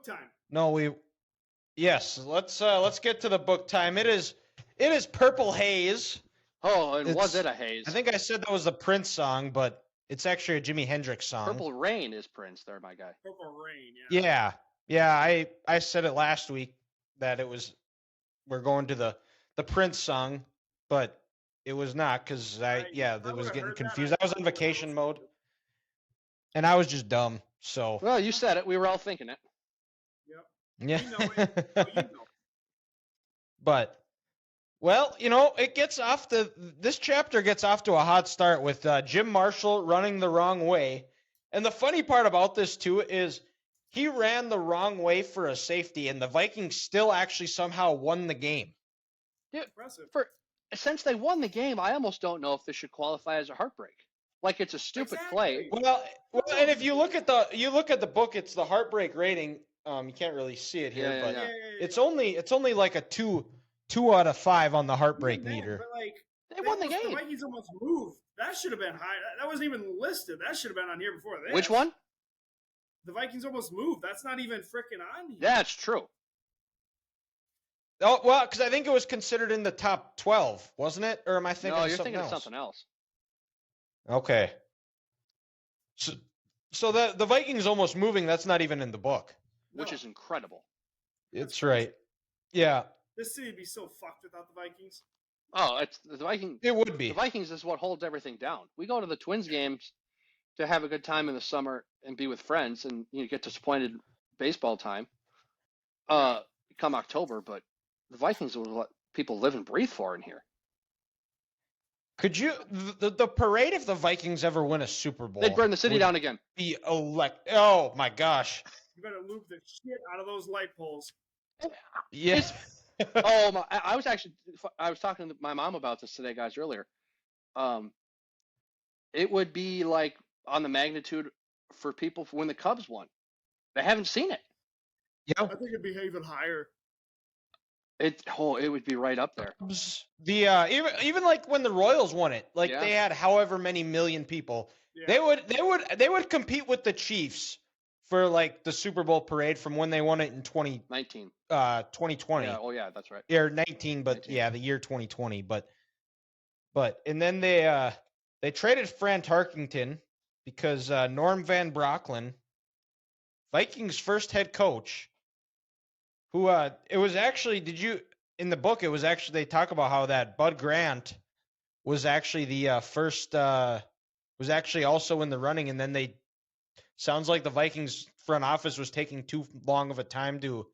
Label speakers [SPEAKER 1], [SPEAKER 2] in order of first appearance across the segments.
[SPEAKER 1] book time.
[SPEAKER 2] No, yes. Let's get to the book time. It is Purple Haze.
[SPEAKER 3] Oh, and was it a Haze?
[SPEAKER 2] I think I said that was the Prince song, but it's actually a Jimi Hendrix song.
[SPEAKER 3] Purple Rain is Prince there, my guy.
[SPEAKER 1] Purple Rain, yeah.
[SPEAKER 2] Yeah. Yeah, I said it last week that we're going to the Prince song, but it was not because it was getting confused. I was on vacation mode, and I was just dumb. So.
[SPEAKER 3] Well, you said it. We were all thinking it.
[SPEAKER 1] Yep.
[SPEAKER 2] Yeah.
[SPEAKER 1] You know it. Oh, you know.
[SPEAKER 2] But, well, this chapter gets off to a hot start with Jim Marshall running the wrong way. And the funny part about this, too, is he ran the wrong way for a safety, and the Vikings still actually somehow won the game.
[SPEAKER 3] Dude,
[SPEAKER 1] Impressive.
[SPEAKER 3] Since they won the game, I almost don't know if this should qualify as a heartbreak. Like it's a stupid play.
[SPEAKER 2] Well, and if you look at the book, it's the heartbreak rating. You can't really see it here, but it's only like a 2 out of 5 on the heartbreak meter.
[SPEAKER 1] But like
[SPEAKER 3] they won the game.
[SPEAKER 1] The Vikings almost moved. That should have been high. That wasn't even listed. That should have been on here before this.
[SPEAKER 3] Which one?
[SPEAKER 1] The Vikings almost moved. That's not even freaking on here.
[SPEAKER 3] That's true.
[SPEAKER 2] Oh, well, because I think it was considered in the top 12, wasn't it? Or am I thinking of something else?
[SPEAKER 3] Of something else.
[SPEAKER 2] Okay. So the Vikings almost moving, that's not even in the book.
[SPEAKER 3] Which is incredible.
[SPEAKER 2] It's right. Yeah.
[SPEAKER 1] This city would be so fucked without the Vikings.
[SPEAKER 3] Oh, it's the Vikings.
[SPEAKER 2] It would be.
[SPEAKER 3] The Vikings is what holds everything down. We go to the Twins games to have a good time in the summer and be with friends, and get disappointed baseball time come October, but the Vikings are what people live and breathe for in here.
[SPEAKER 2] Could you the parade if the Vikings ever win a Super Bowl?
[SPEAKER 3] They'd burn the city down again.
[SPEAKER 2] Oh my gosh.
[SPEAKER 1] You better loop the shit out of those light poles.
[SPEAKER 2] Yes.
[SPEAKER 3] I was talking to my mom about this today, guys, earlier. It would be like on the magnitude for people when the Cubs won. They haven't seen it.
[SPEAKER 2] Yeah.
[SPEAKER 1] I think it'd be even higher.
[SPEAKER 3] It would be right up there.
[SPEAKER 2] Even like when the Royals won it, they had however many million people. Yeah. They would compete with the Chiefs for like the Super Bowl parade from when they won it in 2020.
[SPEAKER 3] Yeah, oh yeah, that's right.
[SPEAKER 2] Or 19, but 19. Yeah, the year 2020. But and then they traded Fran Tarkington because Norm Van Brocklin, Vikings' first head coach, who it was actually in the book, it was actually, they talk about how that Bud Grant was actually the first, was actually also in the running, and then sounds like the Vikings front office was taking too long of a time to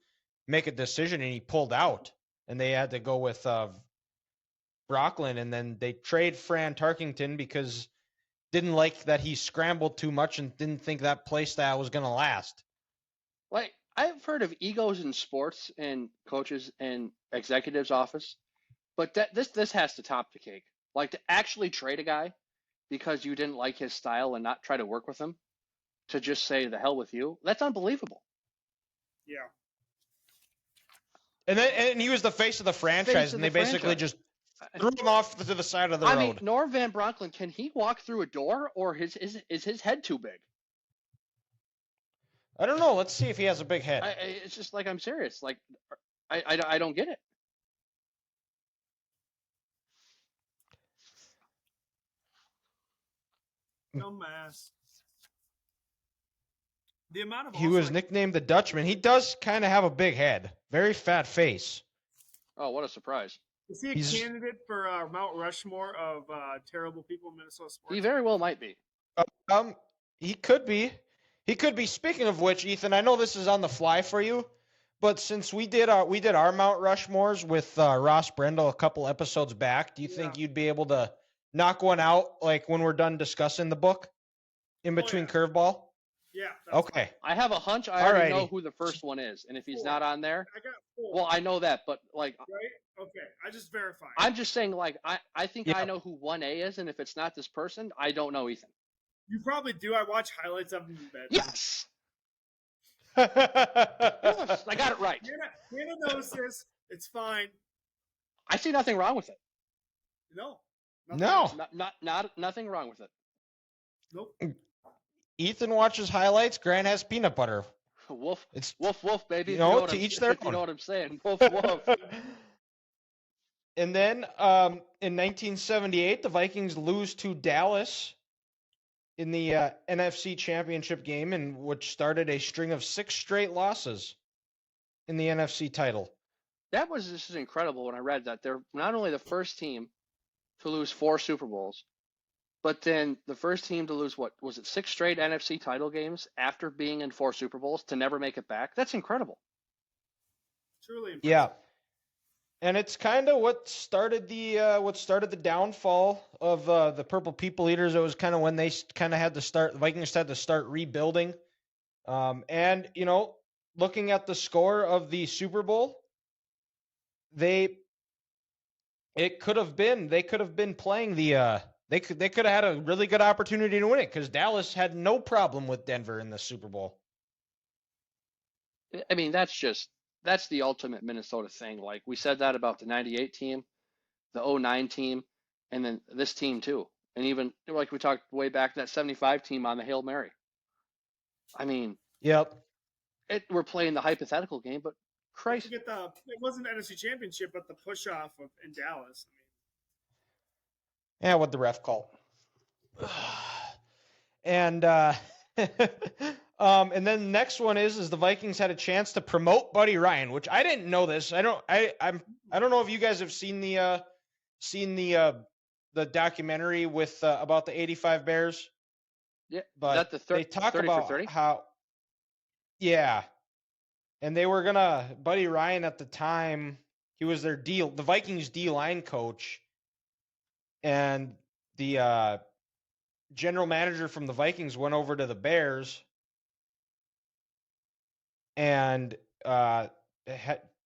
[SPEAKER 2] make a decision, and he pulled out, and they had to go with Brocklin, and then they trade Fran Tarkington because didn't like that he scrambled too much and didn't think that play style was going to last.
[SPEAKER 3] Like, I've heard of egos in sports and coaches and executives' office, but this has to top the cake. Like, to actually trade a guy because you didn't like his style and not try to work with him, to just say the hell with you, that's unbelievable.
[SPEAKER 1] Yeah.
[SPEAKER 2] And he was the face of the franchise, and they basically just threw him off to the side of the road.
[SPEAKER 3] I mean, Norm Van Brocklin, can he walk through a door, or is his head too big?
[SPEAKER 2] I don't know. Let's see if he has a big head.
[SPEAKER 3] It's just like, I'm serious. Like, I don't get it.
[SPEAKER 1] Dumbass. The amount of
[SPEAKER 2] he was nicknamed the Dutchman. He does kind of have a big head, very fat face.
[SPEAKER 3] Oh, what a surprise!
[SPEAKER 1] Is he a candidate for Mount Rushmore of terrible people in Minnesota sports?
[SPEAKER 3] He very well might be.
[SPEAKER 2] He could be. He could be. Speaking of which, Ethan, I know this is on the fly for you, but since we did our Mount Rushmores with Ross Brendel a couple episodes back, do you think you'd be able to knock one out like when we're done discussing the book in between curveball?
[SPEAKER 1] Yeah.
[SPEAKER 2] Okay.
[SPEAKER 1] Fine.
[SPEAKER 3] I have a hunch. I already know who the first one is, and if he's not on there,
[SPEAKER 1] I got 4.
[SPEAKER 3] Well, I know that, but like,
[SPEAKER 1] right? Okay, I just verified.
[SPEAKER 3] I'm just saying, like, I think I know who 1A is, and if it's not this person, I don't know Ethan.
[SPEAKER 1] You probably do. I watch highlights of him in bed.
[SPEAKER 3] Yes. Yes, I got it right.
[SPEAKER 1] Hannah knows this. It's fine.
[SPEAKER 3] I see nothing wrong with it.
[SPEAKER 1] No.
[SPEAKER 3] Nothing wrong with it.
[SPEAKER 1] Nope.
[SPEAKER 2] Ethan watches highlights. Grant has peanut butter.
[SPEAKER 3] Wolf,
[SPEAKER 2] It's
[SPEAKER 3] wolf, wolf, baby.
[SPEAKER 2] you
[SPEAKER 3] If you know
[SPEAKER 2] know
[SPEAKER 3] what
[SPEAKER 2] to
[SPEAKER 3] I'm,
[SPEAKER 2] each their
[SPEAKER 3] if you
[SPEAKER 2] own.
[SPEAKER 3] know what I'm saying. Wolf, wolf.
[SPEAKER 2] And then in 1978, the Vikings lose to Dallas in the NFC Championship game, and which started a string of 6 straight losses in the NFC title.
[SPEAKER 3] That was just incredible when I read that. They're not only the first team to lose 4 Super Bowls, but then the first team to lose, what was it, 6 straight NFC title games after being in 4 Super Bowls to never make it back. That's incredible.
[SPEAKER 1] Truly impressive.
[SPEAKER 2] Yeah. And it's kind of what started the downfall of the Purple People Eaters. It was kind of when they kind of had to start. The Vikings had to start rebuilding. And looking at the score of the Super Bowl, they could have been playing the they could have had a really good opportunity to win it because Dallas had no problem with Denver in the Super Bowl.
[SPEAKER 3] I mean, that's the ultimate Minnesota thing. Like we said that about the 98 team, the 09 team, and then this team too. And even like we talked way back that 75 team on the Hail Mary. I mean,
[SPEAKER 2] Yep.
[SPEAKER 3] we're playing the hypothetical game, but
[SPEAKER 1] Don't
[SPEAKER 3] Christ,
[SPEAKER 1] forget it wasn't the NFC Championship, but the push off in Dallas.
[SPEAKER 2] Yeah, what the ref called. And and then the next one is the Vikings had a chance to promote Buddy Ryan, which I didn't know this. I don't know if you guys have seen the documentary with about the 85 Bears.
[SPEAKER 3] yeah,
[SPEAKER 2] But
[SPEAKER 3] that
[SPEAKER 2] they talk
[SPEAKER 3] 30 for
[SPEAKER 2] about
[SPEAKER 3] 30?
[SPEAKER 2] how and they were gonna Buddy Ryan at the time, he was the Vikings D-line coach, and the general manager from the Vikings went over to the Bears and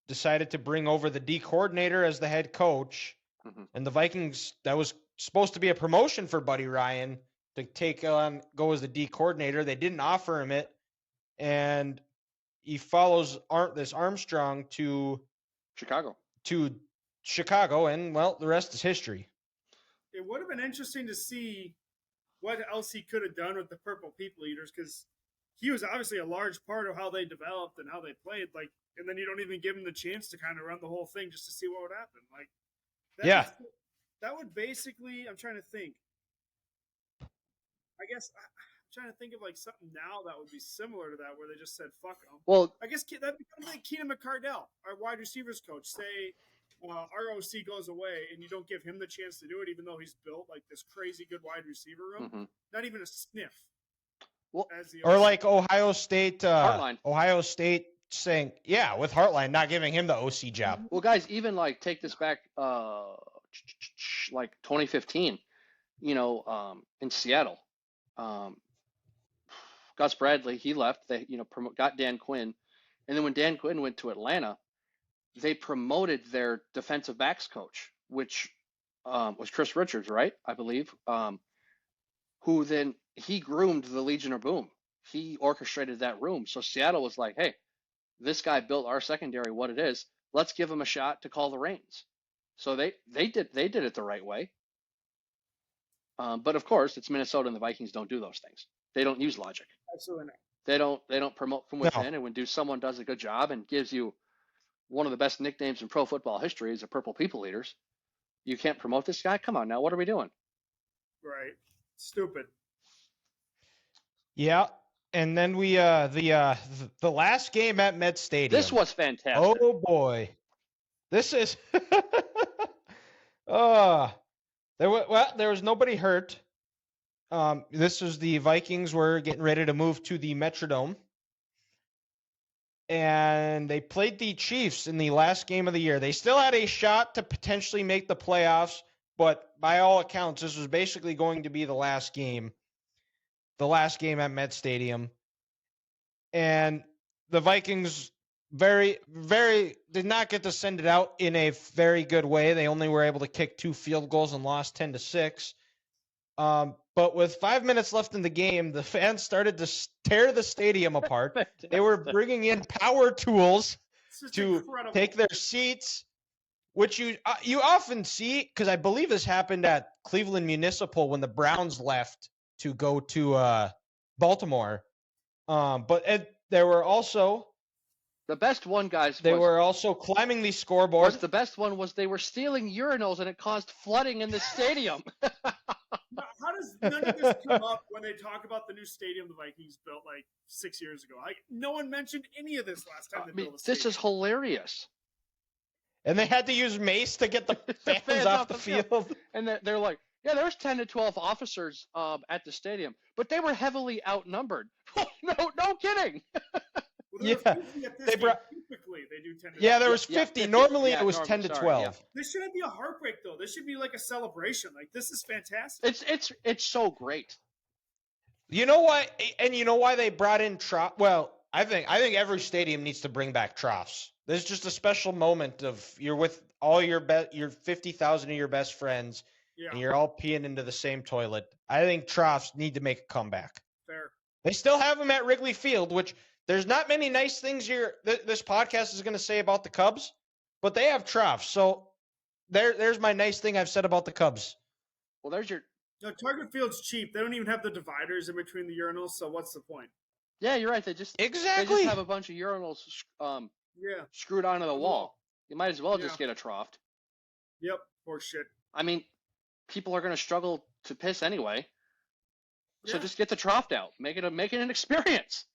[SPEAKER 2] decided to bring over the D coordinator as the head coach.
[SPEAKER 3] Mhm.
[SPEAKER 2] And the Vikings, that was supposed to be a promotion for Buddy Ryan to go as the D coordinator. They didn't offer him it, and he follows this Armstrong to
[SPEAKER 3] Chicago.
[SPEAKER 2] And well, the rest is history.
[SPEAKER 1] It would have been interesting to see what else he could have done with the Purple People Eaters, because he was obviously a large part of how they developed and how they played. Like, and then you don't even give him the chance to kind of run the whole thing just to see what would happen. Like, that would basically. I'm trying to think. I guess I'm trying to think of like something now that would be similar to that, where they just said "fuck them."
[SPEAKER 3] Well,
[SPEAKER 1] I guess that becomes like Keenan McCardell, our wide receivers coach. Say our OC goes away and you don't give him the chance to do it, even though he's built like this crazy good wide receiver room.
[SPEAKER 3] mhm.
[SPEAKER 1] Not even a sniff.
[SPEAKER 3] Well,
[SPEAKER 1] as the
[SPEAKER 2] Or
[SPEAKER 1] OC.
[SPEAKER 2] like Ohio State
[SPEAKER 3] Heartline.
[SPEAKER 2] saying, yeah, with Heartline not giving him the OC job.
[SPEAKER 3] Well, guys, even like take this back, like 2015, in Seattle, Gus Bradley, he left. They, got Dan Quinn, and then when Dan Quinn went to Atlanta, they promoted their defensive backs coach, which was Chris Richards, right? I believe. Who then he groomed the Legion of Boom. He orchestrated that room. So Seattle was like, hey, this guy built our secondary what it is. Let's give him a shot to call the reins. So they did it the right way. But of course, it's Minnesota, and the Vikings don't do those things. They don't use logic.
[SPEAKER 1] Absolutely not.
[SPEAKER 3] They don't promote from within. And when someone does a good job and gives you one of the best nicknames in pro football history is the Purple People Eaters, you can't promote this guy? Come on now, what are we doing?
[SPEAKER 1] Right. Stupid.
[SPEAKER 2] Yeah. And then we the last game at Met Stadium.
[SPEAKER 3] This was fantastic.
[SPEAKER 2] Oh boy. This is there was nobody hurt. This was the Vikings were getting ready to move to the Metrodome. And they played the Chiefs in the last game of the year. They still had a shot to potentially make the playoffs, but by all accounts, this was basically going to be the last game at Met Stadium. And the Vikings very, very did not get to send it out in a very good way. They only were able to kick 2 field goals and lost 10-6. But with 5 minutes left in the game, the fans started to tear the stadium apart. They were bringing in power tools to
[SPEAKER 1] incredible.
[SPEAKER 2] take their seats, which you often see, because I believe this happened at Cleveland Municipal when the Browns left to go to Baltimore. But They were also
[SPEAKER 3] The best one, guys,
[SPEAKER 2] they
[SPEAKER 3] was,
[SPEAKER 2] were also climbing the
[SPEAKER 3] was
[SPEAKER 2] scoreboard.
[SPEAKER 3] the best one was they were stealing urinals and it caused flooding in the stadium.
[SPEAKER 1] Now, how does none of this come up when they talk about the new stadium the Vikings built like 6 years ago? No one mentioned any of this last time
[SPEAKER 3] I
[SPEAKER 1] they
[SPEAKER 3] mean,
[SPEAKER 1] built a
[SPEAKER 3] this
[SPEAKER 1] stadium.
[SPEAKER 3] is hilarious.
[SPEAKER 2] And they had to use mace to get the fans off the field.
[SPEAKER 3] And they're like, yeah, there was 10 to 12 officers at the stadium, but they were heavily outnumbered. No kidding.
[SPEAKER 1] Well, there
[SPEAKER 2] Yeah,
[SPEAKER 1] were 50 at this
[SPEAKER 2] they
[SPEAKER 1] game.
[SPEAKER 2] brought-
[SPEAKER 1] Typically, they do 10 to
[SPEAKER 2] Yeah,
[SPEAKER 1] 12.
[SPEAKER 2] there was
[SPEAKER 3] Yeah,
[SPEAKER 2] 50.
[SPEAKER 3] 50.
[SPEAKER 2] Normally
[SPEAKER 3] Yeah,
[SPEAKER 2] it was
[SPEAKER 3] normally,
[SPEAKER 2] 10 to
[SPEAKER 3] sorry,
[SPEAKER 2] 12.
[SPEAKER 3] yeah.
[SPEAKER 1] This shouldn't be a heartbreak, though. This should be like a celebration. Like, this is fantastic.
[SPEAKER 3] It's so great.
[SPEAKER 2] You know why? And you know why they brought in trough? Well, I think every stadium needs to bring back troughs. There's just a special moment of you're with all your 50,000 of your best friends,
[SPEAKER 1] Yeah,
[SPEAKER 2] and you're all peeing into the same toilet. I think troughs need to make a comeback.
[SPEAKER 1] fair.
[SPEAKER 2] They still have them at Wrigley Field, which there's not many nice things this podcast is going to say about the Cubs, but they have troughs. So there's my nice thing I've said about the Cubs.
[SPEAKER 3] Well, there's your.
[SPEAKER 1] No, Target Field's cheap. They don't even have the dividers in between the urinals, so what's the point?
[SPEAKER 3] Yeah, you're right. They just
[SPEAKER 2] Exactly.
[SPEAKER 3] have a bunch of urinals
[SPEAKER 1] Yeah.
[SPEAKER 3] screwed onto the wall. You might as well just
[SPEAKER 1] Yeah.
[SPEAKER 3] get a trough.
[SPEAKER 1] Yep. Horse shit.
[SPEAKER 3] I mean, people are going to struggle to piss anyway. So
[SPEAKER 1] Yeah.
[SPEAKER 3] just get the trough out. Make it an experience.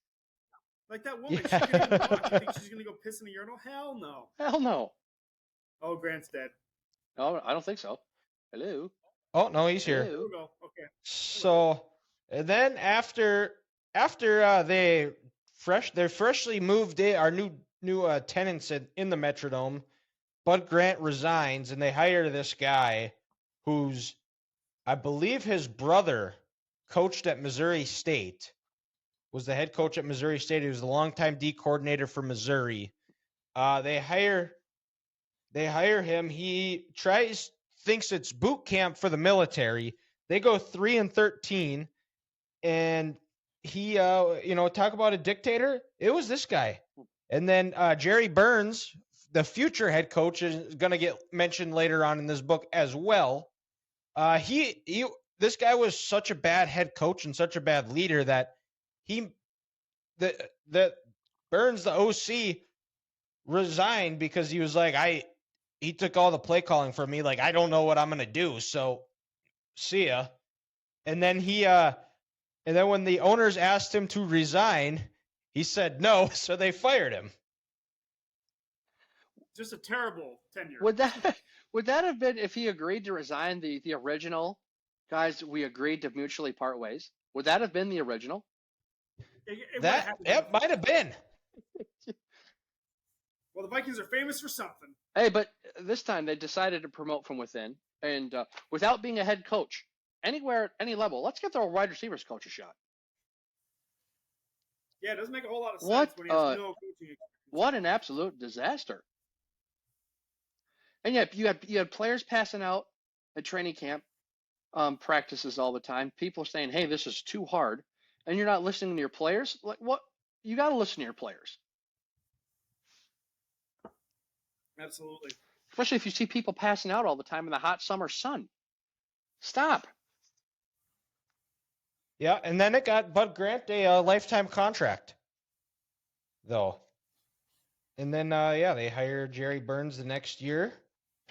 [SPEAKER 1] Like that woman. She couldn't even walk. You think she's going to go piss in a urinal? Hell no.
[SPEAKER 3] Hell no.
[SPEAKER 1] Oh, Grant's dead.
[SPEAKER 3] No, I don't think so. Hello.
[SPEAKER 2] Oh no, he's here.
[SPEAKER 1] Here we go. Okay.
[SPEAKER 2] So, and then after they're freshly moved in, our new tenants in the Metrodome, Bud Grant resigns, and they hire this guy who's, I believe, his brother coached at Missouri State, was the head coach at Missouri State. He was the longtime D coordinator for Missouri. They hire him. He thinks it's boot camp for the military. They go 3-13, and he, talk about a dictator. It was this guy. And then Jerry Burns, the future head coach, is going to get mentioned later on in this book as well. This guy was such a bad head coach and such a bad leader that Burns, the OC, resigned because he was like, he took all the play calling from me. Like, I don't know what I'm going to do. So see ya. And then and then when the owners asked him to resign, he said no. So they fired him.
[SPEAKER 1] Just a terrible tenure.
[SPEAKER 3] Would that have been if he agreed to resign the original guys? We agreed to mutually part ways. Would that have been the original?
[SPEAKER 2] It might have been.
[SPEAKER 1] Well, the Vikings are famous for something.
[SPEAKER 3] Hey, but this time they decided to promote from within, and without being a head coach anywhere at any level. Let's get the wide receivers coach a shot.
[SPEAKER 1] Yeah, it doesn't make a whole lot of sense
[SPEAKER 3] What,
[SPEAKER 1] when he has no coaching experience.
[SPEAKER 3] What an absolute disaster! And yet you had players passing out at training camp, practices all the time. People saying, "Hey, this is too hard," and you're not listening to your players. Like what? You got to listen to your players.
[SPEAKER 1] Absolutely.
[SPEAKER 3] Especially if you see people passing out all the time in the hot summer sun. Stop.
[SPEAKER 2] Yeah, and then it got Bud Grant a lifetime contract, though. And then, they hired Jerry Burns the next year.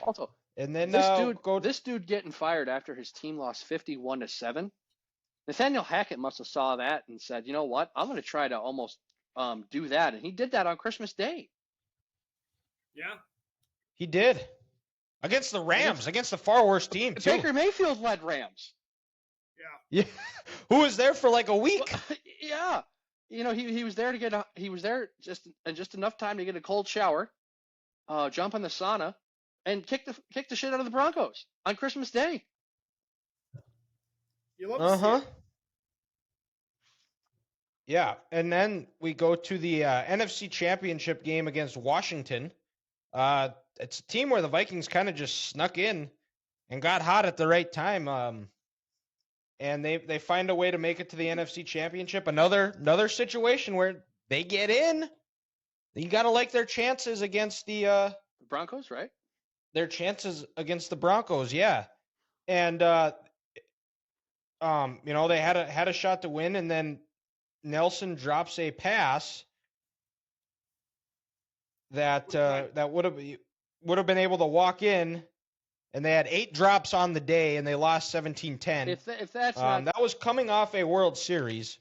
[SPEAKER 3] Also,
[SPEAKER 2] And then
[SPEAKER 3] this dude getting fired after his team lost 51-7. Nathaniel Hackett must have saw that and said, "You know what? I'm going to try to almost do that." And he did that on Christmas Day.
[SPEAKER 1] Yeah.
[SPEAKER 2] He did. Against the Rams, against the far worse team, too.
[SPEAKER 3] Baker Mayfield led Rams.
[SPEAKER 1] Yeah.
[SPEAKER 2] Yeah. Who was there for like a week?
[SPEAKER 3] Well, yeah. He was there just enough time to get a cold shower, jump in the sauna, and kick the shit out of the Broncos on Christmas Day.
[SPEAKER 1] You love to see it.
[SPEAKER 2] Yeah, and then we go to the NFC Championship game against Washington. It's a team where the Vikings kind of just snuck in and got hot at the right time. And they find a way to make it to the NFC Championship. Another situation where they get in. You got to like their chances against the
[SPEAKER 3] Broncos, right?
[SPEAKER 2] Their chances against the Broncos, yeah. And they had a shot to win, and then Nelson drops a pass that that would have been able to walk in, and they had 8 drops on the day, and they lost 17-10.
[SPEAKER 3] If that's not
[SPEAKER 2] that was coming off a World Series,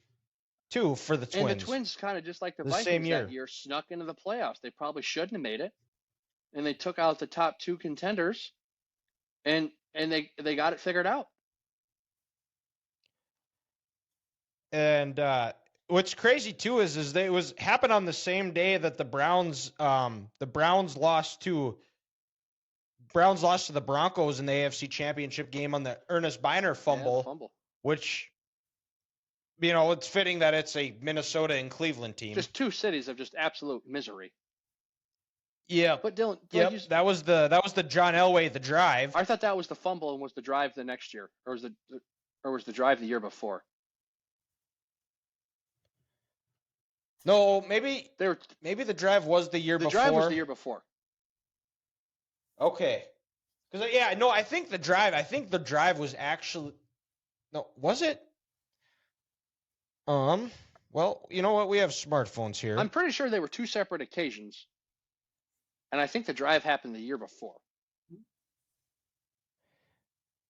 [SPEAKER 2] too, for the Twins.
[SPEAKER 3] And the Twins, kind of just like the
[SPEAKER 2] same
[SPEAKER 3] Vikings that year, snuck into the playoffs. They probably shouldn't have made it, and they took out the top 2 contenders, and they got it figured out.
[SPEAKER 2] And what's crazy too is it was happened on the same day that the Browns lost to the Broncos in the AFC Championship game on the Ernest Biner fumble. Which, it's fitting that it's a Minnesota and Cleveland team.
[SPEAKER 3] Just 2 cities of just absolute misery.
[SPEAKER 2] Yeah,
[SPEAKER 3] but Dylan,
[SPEAKER 2] that was the John Elway the drive.
[SPEAKER 3] I thought that was the fumble and was the drive the next year, or was the drive the year before?
[SPEAKER 2] No, maybe the drive was the year before.
[SPEAKER 3] The drive was the year before.
[SPEAKER 2] Okay, because I think the drive was actually was it? Well, you know what? We have smartphones here.
[SPEAKER 3] I'm pretty sure they were 2 separate occasions. And I think the drive happened the year before,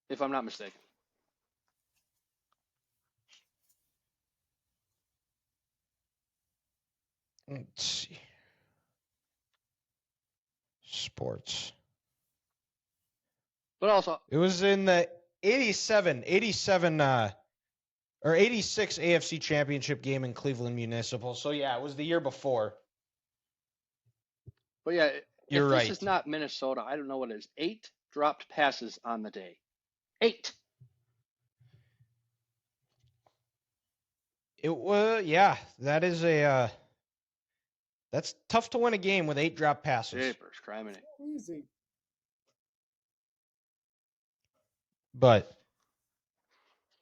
[SPEAKER 3] if I'm not mistaken.
[SPEAKER 2] Let's see. Sports.
[SPEAKER 3] But also,
[SPEAKER 2] it was in the 87 or 86 AFC Championship game in Cleveland Municipal. So yeah, it was the year before.
[SPEAKER 3] But yeah,
[SPEAKER 2] you're right.
[SPEAKER 3] This is not Minnesota, I don't know what it is. 8 dropped passes on the day. 8.
[SPEAKER 2] It was, that is that's tough to win a game with 8 drop passes.
[SPEAKER 3] Jeepers, criminy.
[SPEAKER 1] Easy.
[SPEAKER 2] But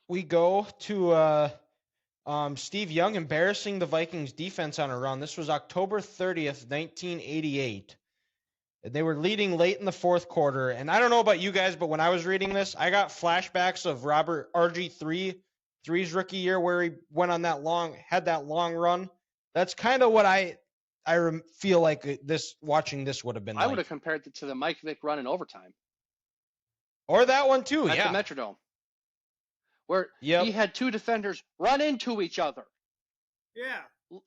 [SPEAKER 2] we go to Steve Young embarrassing the Vikings defense on a run. This was October 30th, 1988. They were leading late in the 4th quarter. And I don't know about you guys, but when I was reading this, I got flashbacks of Robert RG3's rookie year where he went on had that long run. That's kind of what I feel like watching this would have been like.
[SPEAKER 3] I would have compared it to the Mike Vick run in overtime.
[SPEAKER 2] Or that one too,
[SPEAKER 3] at the Metrodome. Where he had 2 defenders run into each other.
[SPEAKER 1] Yeah,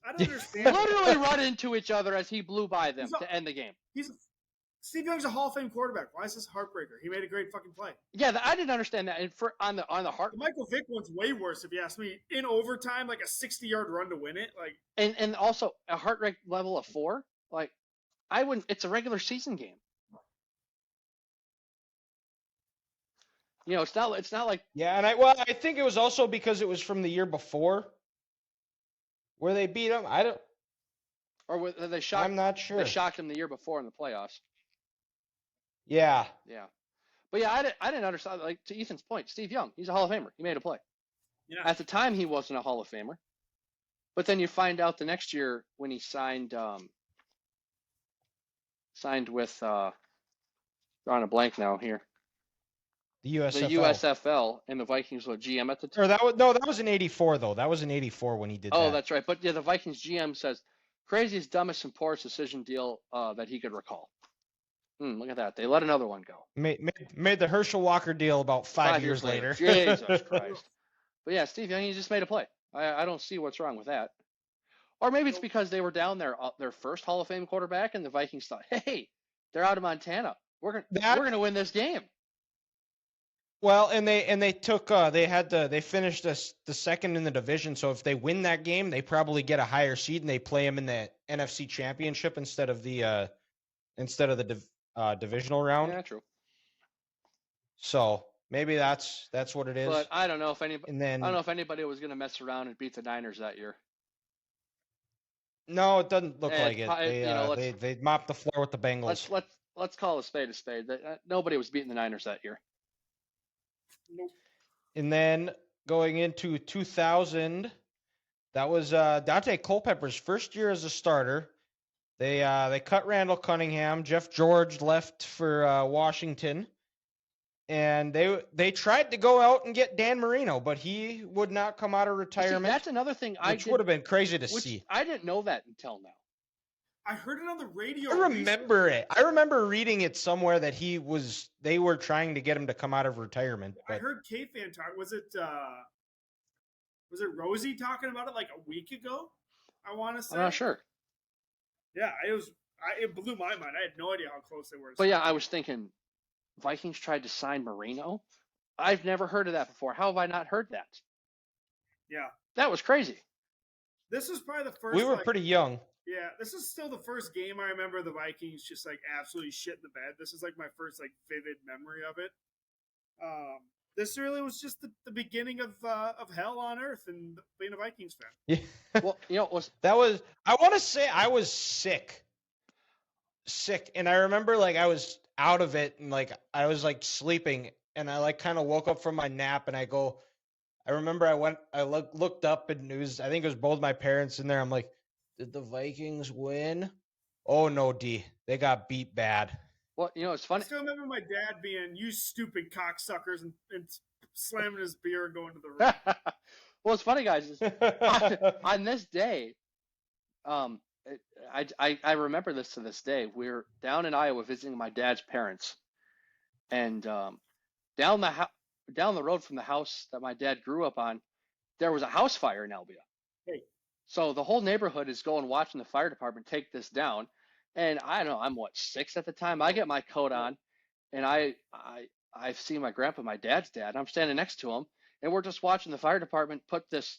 [SPEAKER 1] I don't understand.
[SPEAKER 3] Literally run into each other as he blew by them to end the game.
[SPEAKER 1] Steve Young's a Hall of Fame quarterback. Why is this a heartbreaker? He made a great fucking play.
[SPEAKER 3] Yeah, I didn't understand that. And on the heart,
[SPEAKER 1] the Michael Vick one's way worse if you ask me. In overtime, like a 60-yard run to win it, like
[SPEAKER 3] and also a heart rate level of 4. Like I wouldn't. It's a regular season game. It's not like
[SPEAKER 2] and I think it was also because it was from the year before where they beat them.
[SPEAKER 3] Or they shocked.
[SPEAKER 2] I'm not sure.
[SPEAKER 3] They shocked him the year before in the playoffs.
[SPEAKER 2] Yeah.
[SPEAKER 3] Yeah. But yeah, I didn't understand. Like, to Ethan's point, Steve Young, he's a Hall of Famer. He made a play.
[SPEAKER 1] Yeah.
[SPEAKER 3] At the time, he wasn't a Hall of Famer. But then you find out the next year when he signed with drawing a blank now here.
[SPEAKER 2] The USFL.
[SPEAKER 3] The USFL, and the Vikings were GM at the time.
[SPEAKER 2] Or that was in '84 though. That was in '84 when he did that.
[SPEAKER 3] Oh, that's right. But yeah, the Vikings GM says craziest, dumbest, and poorest decision deal that he could recall. Look at that. They let another one go.
[SPEAKER 2] Made the Herschel Walker deal about 5 years later.
[SPEAKER 3] Jesus Christ. But yeah, Steve Young, he just made a play. I don't see what's wrong with that. Or maybe it's because they were down their first Hall of Fame quarterback, and the Vikings thought, hey, they're out of Montana. We're gonna win this game.
[SPEAKER 2] Well, and they took they finished the second in the division. So if they win that game, they probably get a higher seed, and they play them in the NFC Championship instead of the divisional round.
[SPEAKER 3] Yeah, true.
[SPEAKER 2] So maybe that's what it is.
[SPEAKER 3] But I don't know if anybody was going to mess around and beat the Niners that year.
[SPEAKER 2] No, it doesn't look like it. They mopped the floor with the Bengals.
[SPEAKER 3] Let's call a spade a spade. Nobody was beating the Niners that year.
[SPEAKER 1] Nope.
[SPEAKER 2] And then going into 2000, that was Dante Culpepper's first year as a starter. They cut Randall Cunningham. Jeff George left for Washington, and they tried to go out and get Dan Marino, but he would not come out of retirement.
[SPEAKER 3] See, that's another thing
[SPEAKER 2] which would have been crazy to see.
[SPEAKER 3] I didn't know that until now.
[SPEAKER 1] I heard it on the radio.
[SPEAKER 2] I remember it. I remember reading it somewhere that they were trying to get him to come out of retirement.
[SPEAKER 1] I
[SPEAKER 2] But
[SPEAKER 1] heard K-Fan talk. Was it Rosie talking about it like a week ago? I want to say.
[SPEAKER 3] I'm not sure.
[SPEAKER 1] Yeah, it blew my mind. I had no idea how close they were.
[SPEAKER 3] But yeah, I was thinking Vikings tried to sign Marino. I've never heard of that before. How have I not heard that?
[SPEAKER 1] Yeah.
[SPEAKER 3] That was crazy.
[SPEAKER 1] This was probably the first.
[SPEAKER 2] we were pretty young.
[SPEAKER 1] Yeah, this is still the first game I remember the Vikings just like absolutely shit in the bed. This is like my first like vivid memory of it. This really was just the beginning of hell on earth and being a Vikings fan.
[SPEAKER 2] Yeah.
[SPEAKER 3] Well, it was
[SPEAKER 2] I want to say I was sick, and I remember like I was out of it and like I was like sleeping and I like kind of woke up from my nap and I remember I looked up and I think it was both my parents in there. I'm like, did the Vikings win? Oh no, D, they got beat bad.
[SPEAKER 3] well, it's
[SPEAKER 1] I
[SPEAKER 3] funny.
[SPEAKER 1] still remember my dad being, "You stupid cocksuckers," and slamming his beer and going to the room.
[SPEAKER 3] Well, it's funny, guys. On this day, I remember this to this day. We're down in Iowa visiting my dad's parents, and down the road from the house that my dad grew up on, there was a house fire in Albia.
[SPEAKER 1] Hey.
[SPEAKER 3] So the whole neighborhood is going watching the fire department take this down, and I don't know, I'm 6 at the time. I get my coat on, and I've seen my grandpa, my dad's dad. I'm standing next to him, and we're just watching the fire department put this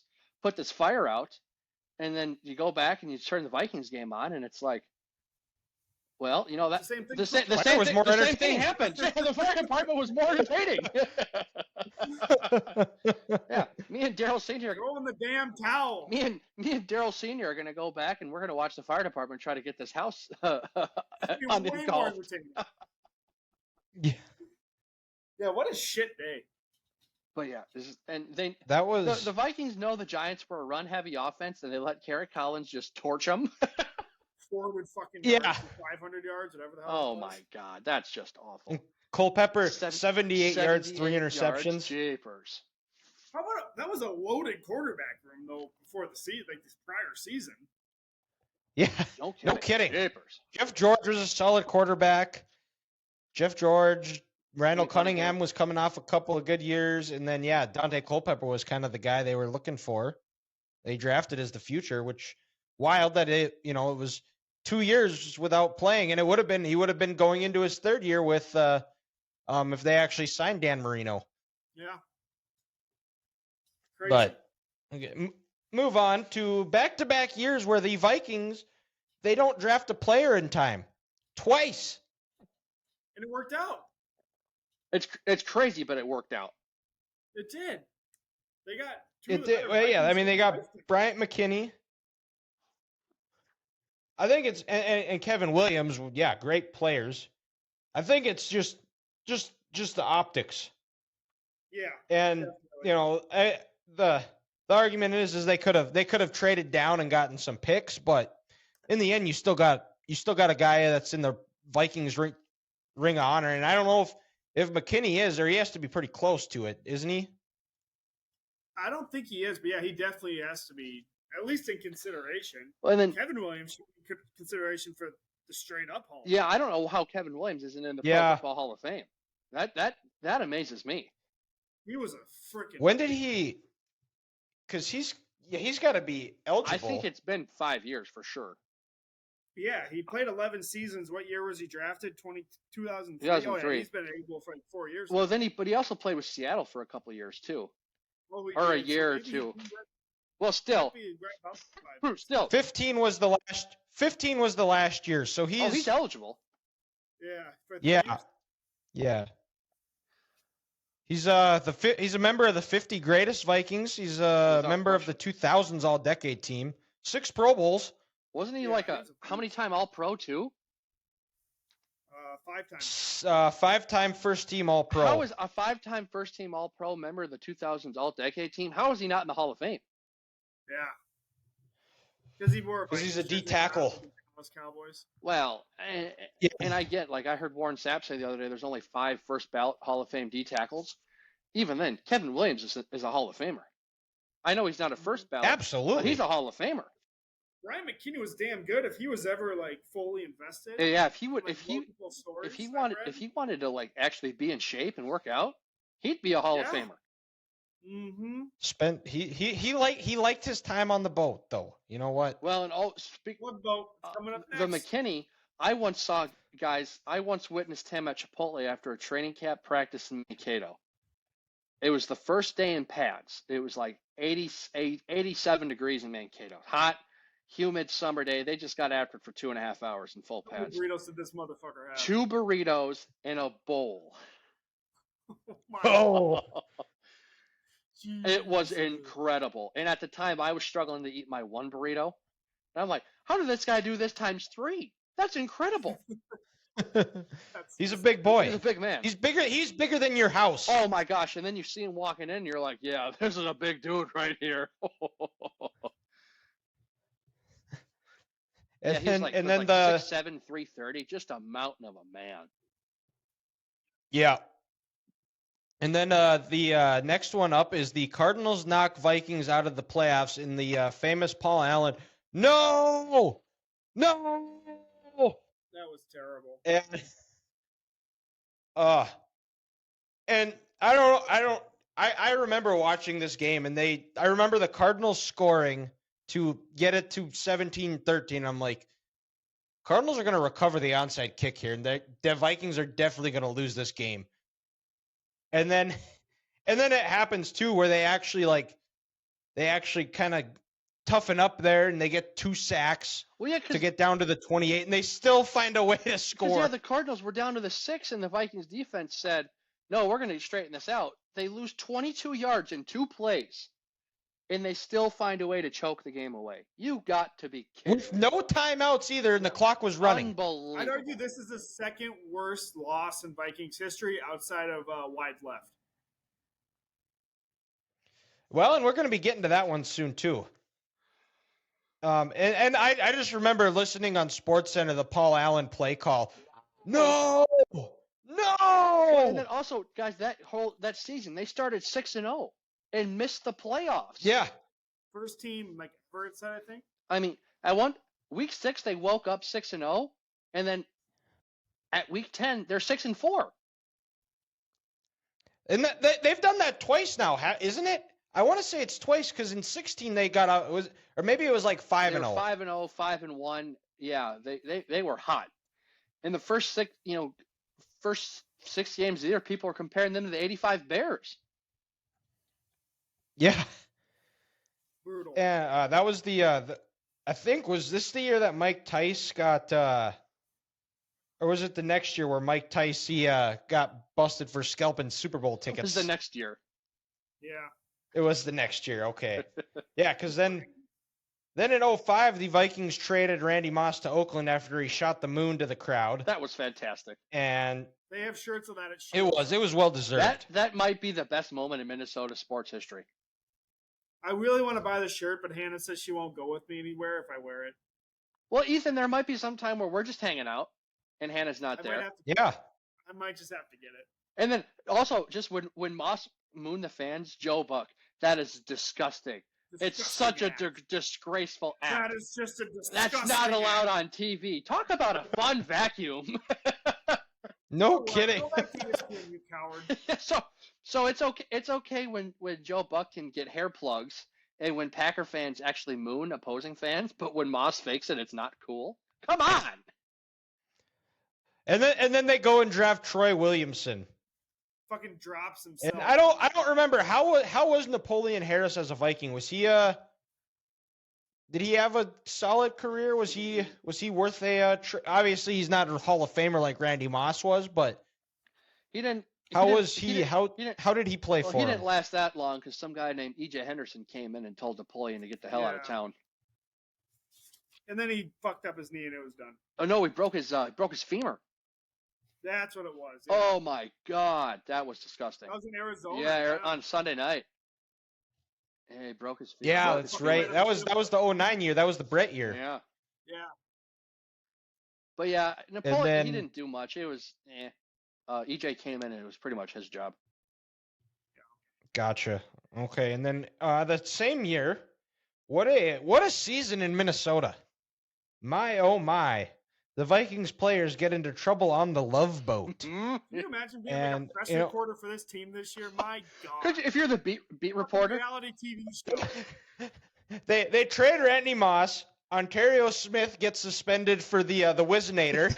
[SPEAKER 3] fire out, and then you go back and you turn the Vikings game on, and it's like, well, that
[SPEAKER 1] The same thing.
[SPEAKER 3] the same thing happened. The fire department was more entertaining. Yeah, me and Daryl Senior.
[SPEAKER 1] Throw in the damn towel.
[SPEAKER 3] Me and Daryl Senior are gonna go back and we're gonna watch the fire department try to get this house
[SPEAKER 1] You're
[SPEAKER 3] on
[SPEAKER 1] way
[SPEAKER 3] the
[SPEAKER 1] more
[SPEAKER 3] call.
[SPEAKER 1] entertaining.
[SPEAKER 2] Yeah,
[SPEAKER 1] Yeah, what a shit day.
[SPEAKER 3] But yeah,
[SPEAKER 2] that was
[SPEAKER 3] the Vikings know the Giants were a run-heavy offense, and they let Kerry Collins just torch them.
[SPEAKER 1] 400 fucking
[SPEAKER 2] Yeah.
[SPEAKER 1] yards, 500 yards, whatever the hell.
[SPEAKER 3] Oh
[SPEAKER 1] it was.
[SPEAKER 3] my God, that's just awful.
[SPEAKER 2] Culpepper,
[SPEAKER 3] Seven-
[SPEAKER 2] 78 yards, 3
[SPEAKER 3] yards,
[SPEAKER 2] interceptions.
[SPEAKER 3] Jeepers.
[SPEAKER 1] How about that was a loaded quarterback room though before the season, like this prior season.
[SPEAKER 2] Yeah,
[SPEAKER 3] No kidding.
[SPEAKER 2] no kidding.
[SPEAKER 3] Jeepers.
[SPEAKER 2] Jeff George was a solid quarterback. Jeff George, Randall
[SPEAKER 3] Cunningham.
[SPEAKER 2] Cunningham was coming off a couple of good years, and then Dante Culpepper was kind of the guy they were looking for. They drafted as the future, which wild that it was 2 years without playing, and he would have been going into his third year with if they actually signed Dan Marino.
[SPEAKER 1] Yeah. Crazy.
[SPEAKER 2] But okay, move on to back-to-back years where the Vikings, they don't draft a player in time. Twice.
[SPEAKER 1] and it worked out.
[SPEAKER 3] It's crazy, but it worked out.
[SPEAKER 1] It did. They got two
[SPEAKER 2] It
[SPEAKER 1] of the
[SPEAKER 2] did.
[SPEAKER 1] better
[SPEAKER 2] Well, yeah, I
[SPEAKER 1] Vikings
[SPEAKER 2] mean, they got
[SPEAKER 1] guys.
[SPEAKER 2] Bryant McKinney. I think it's and Kevin Williams. Yeah, great players. I think it's just the optics.
[SPEAKER 1] Yeah.
[SPEAKER 2] And
[SPEAKER 1] definitely.
[SPEAKER 2] the argument is they could have traded down and gotten some picks, but in the end, you still got a guy that's in the Vikings ring of honor, and I don't know if McKinney is, or he has to be pretty close to it, isn't he?
[SPEAKER 1] I don't think he is, but yeah, he definitely has to be at least in consideration.
[SPEAKER 3] Well, and then
[SPEAKER 1] Kevin Williams should be in consideration for the straight up Hall.
[SPEAKER 3] yeah, I don't know how Kevin Williams isn't in the Pro
[SPEAKER 2] Yeah.
[SPEAKER 3] Football Hall of Fame. That amazes me.
[SPEAKER 1] He was a freaking.
[SPEAKER 2] When did he? Because he's got to be eligible.
[SPEAKER 3] I think it's been 5 years for sure.
[SPEAKER 1] Yeah, he played 11 seasons. What year was he drafted? 2003.
[SPEAKER 3] 2003.
[SPEAKER 1] Oh, yeah, he's been able for like 4 years.
[SPEAKER 3] Well,
[SPEAKER 1] now.
[SPEAKER 3] but he also played with Seattle for a couple of years too.
[SPEAKER 1] Well,
[SPEAKER 3] or a
[SPEAKER 1] did,
[SPEAKER 3] year or
[SPEAKER 1] maybe
[SPEAKER 3] two.
[SPEAKER 1] he
[SPEAKER 3] Well, still,
[SPEAKER 1] might be right about 5.
[SPEAKER 3] still.
[SPEAKER 2] 15 was the last. 15 was the last year, so
[SPEAKER 3] He's eligible.
[SPEAKER 1] Yeah. for 3
[SPEAKER 2] Yeah.
[SPEAKER 1] years.
[SPEAKER 2] Yeah. He's he's a member of the 50 greatest Vikings. He's a
[SPEAKER 3] not
[SPEAKER 2] member of the 2000s All-Decade team. 6 Pro Bowls.
[SPEAKER 3] Wasn't he
[SPEAKER 1] Yeah,
[SPEAKER 3] like
[SPEAKER 1] he's a
[SPEAKER 3] how many time All Pro too?
[SPEAKER 1] 5 times.
[SPEAKER 2] 5-time first team All-Pro.
[SPEAKER 3] How is a 5-time first team All Pro member of the 2000s All Decade team? How is he not in the Hall of Fame?
[SPEAKER 1] Yeah. Because he wore.
[SPEAKER 2] 'Cause he's a
[SPEAKER 1] Vikings
[SPEAKER 2] D tackle.
[SPEAKER 1] jersey, Dallas Cowboys.
[SPEAKER 3] Well,
[SPEAKER 2] Yeah.
[SPEAKER 3] and I get, like, I heard Warren Sapp say the other day there's only 5 first ballot Hall of Fame D tackles. Even then, Kevin Williams is a Hall of Famer. I know he's not a first ballot, but
[SPEAKER 2] Absolutely.
[SPEAKER 3] he's a Hall of Famer.
[SPEAKER 1] Ryan McKinney was damn good if he was ever like fully invested.
[SPEAKER 3] Yeah, if he would,
[SPEAKER 1] like,
[SPEAKER 3] if he
[SPEAKER 1] if
[SPEAKER 3] if he wanted to like actually be in shape and work out, he'd be a Hall of
[SPEAKER 1] Yeah.
[SPEAKER 3] Famer.
[SPEAKER 2] He liked his time on the boat though. You know what?
[SPEAKER 3] Well, and
[SPEAKER 1] What boat coming up next?
[SPEAKER 3] the McKinney, I once witnessed him at Chipotle after a training camp practice in Mankato. It was the first day in pads. It was like 87 degrees in Mankato. Hot, humid summer day. They just got after it for 2.5 hours in full
[SPEAKER 1] How many
[SPEAKER 3] pads.
[SPEAKER 1] burritos did this motherfucker have?
[SPEAKER 3] 2 burritos in a bowl.
[SPEAKER 1] Oh my
[SPEAKER 2] Oh,
[SPEAKER 3] It was
[SPEAKER 1] Jesus.
[SPEAKER 3] incredible. And at the time, I was struggling to eat my 1 burrito. And I'm like, how did this guy do this times 3? That's incredible.
[SPEAKER 2] he's a big boy.
[SPEAKER 3] He's a big man.
[SPEAKER 2] He's bigger. He's bigger than your house.
[SPEAKER 3] Oh my gosh! And then you see him walking in, and you're like, "Yeah, this is a big dude right here."
[SPEAKER 2] and
[SPEAKER 3] yeah, he's
[SPEAKER 2] then
[SPEAKER 3] like,
[SPEAKER 2] and
[SPEAKER 3] was
[SPEAKER 2] then
[SPEAKER 3] like
[SPEAKER 2] the
[SPEAKER 3] 6'7", 330, just a mountain of a man.
[SPEAKER 2] yeah. And then the next one up is the Cardinals knock Vikings out of the playoffs in the famous Paul Allen. No.
[SPEAKER 1] That was terrible.
[SPEAKER 2] And I remember watching this game and I remember the Cardinals scoring to get it to 17-13. I'm like, Cardinals are going to recover the onside kick here, and the Vikings are definitely going to lose this game. And then it happens too, where they actually kind of toughen up there, and they get 2 sacks to get down to the 28, and they still find a way to score.
[SPEAKER 3] Yeah, the Cardinals were down to the 6, and the Vikings defense said, "No, we're going to straighten this out." They lose 22 yards in 2 plays, and they still find a way to choke the game away. You got to be kidding.
[SPEAKER 2] With no timeouts either, and the clock was running.
[SPEAKER 3] Unbelievable.
[SPEAKER 1] I'd argue this is the second worst loss in Vikings history outside of wide left.
[SPEAKER 2] Well, and we're going to be getting to that one soon too. And I just remember listening on SportsCenter the Paul Allen play call. No.
[SPEAKER 3] And then also, guys, that season they started 6-0 and missed the playoffs.
[SPEAKER 2] Yeah.
[SPEAKER 1] First team, like Bert said, I think.
[SPEAKER 3] I mean, at week 6 they woke up 6-0, and then at week 10 they're 6-4.
[SPEAKER 2] And they've done that twice now, isn't it? I want to say it's twice because in 16 they got out. Or maybe it was like 5-0.
[SPEAKER 3] 5-0, 5-1. Yeah, they were hot. In the first 6 games of the year, people are comparing them to the '85 Bears.
[SPEAKER 2] Yeah.
[SPEAKER 1] Brutal.
[SPEAKER 2] Yeah, that was I think, was this the year that Mike Tice got, or was it the next year where Mike Tice got busted for scalping Super Bowl tickets?
[SPEAKER 3] It was the next year.
[SPEAKER 1] Yeah.
[SPEAKER 2] It was the next year, okay. Yeah, because then in 05, the Vikings traded Randy Moss to Oakland after he shot the moon to the crowd.
[SPEAKER 3] That was fantastic.
[SPEAKER 2] And
[SPEAKER 1] They have shirts of that at
[SPEAKER 2] it was well deserved.
[SPEAKER 3] That might be the best moment in Minnesota sports history.
[SPEAKER 1] I really want to buy the shirt, but Hannah says she won't go with me anywhere if I wear it.
[SPEAKER 3] Well, Ethan, there might be some time where we're just hanging out and Hannah's not there.
[SPEAKER 2] Yeah.
[SPEAKER 1] I might just have to get it.
[SPEAKER 3] And then also, just when Moss mooned the fans, Joe Buck, that is disgusting. It's such a disgraceful act.
[SPEAKER 1] That is just a disgusting
[SPEAKER 3] That's not allowed
[SPEAKER 1] act.
[SPEAKER 3] on TV. Talk about a fun vacuum.
[SPEAKER 2] No kidding.
[SPEAKER 1] Go back to ESPN, you coward.
[SPEAKER 3] So it's okay. It's okay when Joe Buck can get hair plugs and when Packer fans actually moon opposing fans, but when Moss fakes it, it's not cool. Come on.
[SPEAKER 2] And then they go and draft Troy Williamson.
[SPEAKER 1] Fucking drops himself.
[SPEAKER 2] And I don't remember how was Napoleon Harris as a Viking? Was he did he have a solid career? Was he worth a obviously he's not a Hall of Famer like Randy Moss was, but
[SPEAKER 3] he didn't.
[SPEAKER 2] How did he play for him?
[SPEAKER 3] He didn't last that long because some guy named E.J. Henderson came in and told Napoleon to get the hell out of town.
[SPEAKER 1] And then he fucked up his knee and it was done.
[SPEAKER 3] Oh no, he broke his femur.
[SPEAKER 1] That's what it was. Yeah.
[SPEAKER 3] Oh my God, that was disgusting.
[SPEAKER 1] That was in Arizona.
[SPEAKER 3] Yeah, on Sunday night. Yeah, he broke his femur.
[SPEAKER 2] Yeah, that's right. That was the 09 year. That was the Brett year.
[SPEAKER 3] Yeah.
[SPEAKER 1] Yeah.
[SPEAKER 3] But yeah, Napoleon, he didn't do much. It was EJ came in and it was pretty much his job.
[SPEAKER 2] Gotcha. Okay, and then the same year, What a season in Minnesota. My oh my. The Vikings players get into trouble on the Love Boat.
[SPEAKER 1] Can you imagine being
[SPEAKER 2] And,
[SPEAKER 1] like a press
[SPEAKER 2] you know-
[SPEAKER 1] reporter for this team this year? My God.
[SPEAKER 3] Could you, if you're the beat reporter,
[SPEAKER 1] Reality TV show.
[SPEAKER 2] They trade Randy Moss. Ontario Smith gets suspended for the Wizinator.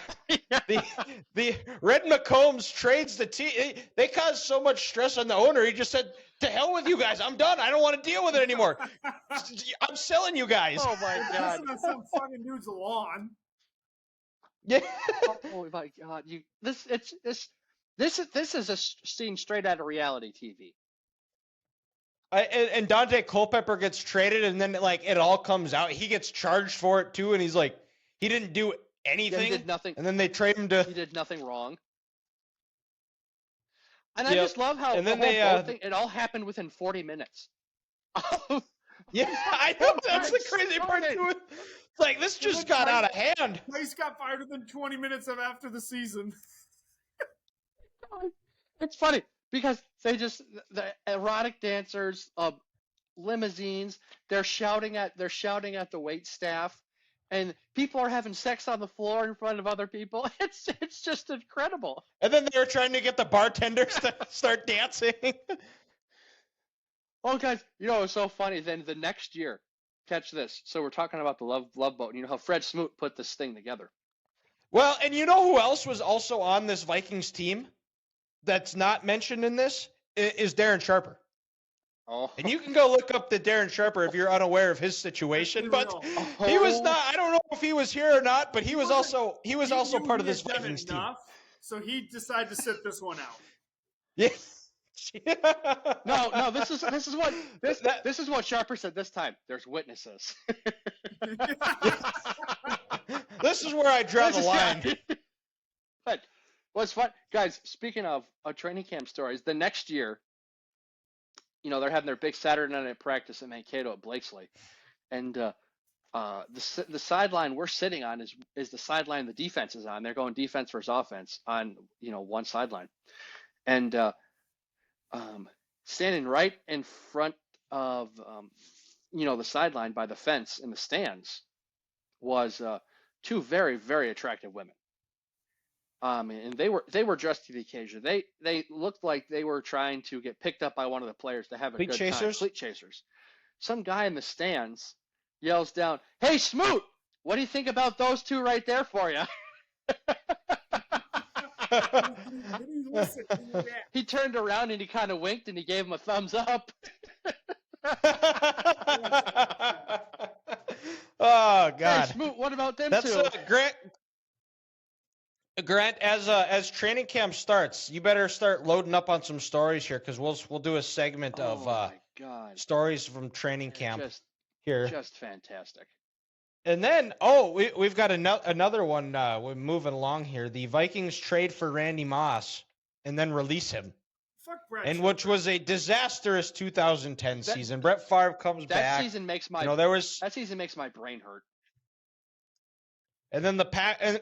[SPEAKER 2] The Red McCombs trades the team. They caused so much stress on the owner. He just said, "To hell with you guys. I'm done. I don't want to deal with it anymore. I'm selling you guys."
[SPEAKER 3] oh my
[SPEAKER 1] They're
[SPEAKER 3] god,
[SPEAKER 1] pissing on some fucking dude's lawn.
[SPEAKER 2] Yeah.
[SPEAKER 3] oh my god, this is a scene straight out of reality TV.
[SPEAKER 2] And Dante Culpepper gets traded, and then like it all comes out. He gets charged for it too, and he's like, he didn't do anything.
[SPEAKER 3] He did nothing.
[SPEAKER 2] And then they trade him to.
[SPEAKER 3] He did nothing wrong. And
[SPEAKER 2] Yep.
[SPEAKER 3] I just love how
[SPEAKER 2] And
[SPEAKER 3] the
[SPEAKER 2] then
[SPEAKER 3] whole
[SPEAKER 2] they,
[SPEAKER 3] boat thing, it all happened within 40 minutes.
[SPEAKER 2] Yeah, I know that's the crazy part too. It's like this just got out of hand.
[SPEAKER 1] Price got fired within 20 minutes of after the season.
[SPEAKER 3] It's funny because the erotic dancers, limousines, they're shouting at the wait staff, and people are having sex on the floor in front of other people. It's just incredible.
[SPEAKER 2] And then they were trying to get the bartenders to start dancing.
[SPEAKER 3] Oh, guys, you know, it was so funny. Then the next year, catch this. So we're talking about the Love Boat, and you know how Fred Smoot put this thing together.
[SPEAKER 2] Well, and you know who else was also on this Vikings team that's not mentioned in this is Darren Sharper.
[SPEAKER 3] Oh,
[SPEAKER 2] And you can go look up the Darren Sharper if you're unaware of his situation. But he was not. I don't know if he was here or not, but he was also part of this Vikings team.
[SPEAKER 1] So he decided to sit this one out.
[SPEAKER 2] Yeah.
[SPEAKER 3] no, this is what Sharper said this time. There's witnesses.
[SPEAKER 2] This is where I draw the line.
[SPEAKER 3] But what's fun, guys? Speaking of training camp stories, the next year, you know, they're having their big Saturday night practice at Mankato at Blakesley, and the sideline we're sitting on is the sideline the defense is on. They're going defense versus offense on, you know, one sideline, and standing right in front of you know, the sideline by the fence in the stands was two very, very attractive women. And they were dressed to the occasion. They looked like they were trying to get picked up by one of the players to have a
[SPEAKER 2] Fleet
[SPEAKER 3] good
[SPEAKER 2] chasers?
[SPEAKER 3] time. Fleet chasers. Some guy in the stands yells down, "Hey, Smoot, what do you think about those two right there for you?" He turned around and he kind of winked and he gave him a thumbs up.
[SPEAKER 2] Oh God!
[SPEAKER 3] Hey, Smoot, what about them
[SPEAKER 2] That's
[SPEAKER 3] two?
[SPEAKER 2] Grant, as training camp starts, you better start loading up on some stories here because we'll do a segment
[SPEAKER 3] Oh
[SPEAKER 2] of
[SPEAKER 3] my God.
[SPEAKER 2] stories from training camp here.
[SPEAKER 3] Just fantastic.
[SPEAKER 2] And then, we've got another one. We're moving along here. The Vikings trade for Randy Moss and then release him.
[SPEAKER 1] Fuck Brett.
[SPEAKER 2] And which was a disastrous 2010 season. Brett Favre comes back.
[SPEAKER 3] That season makes my brain hurt.
[SPEAKER 2] And then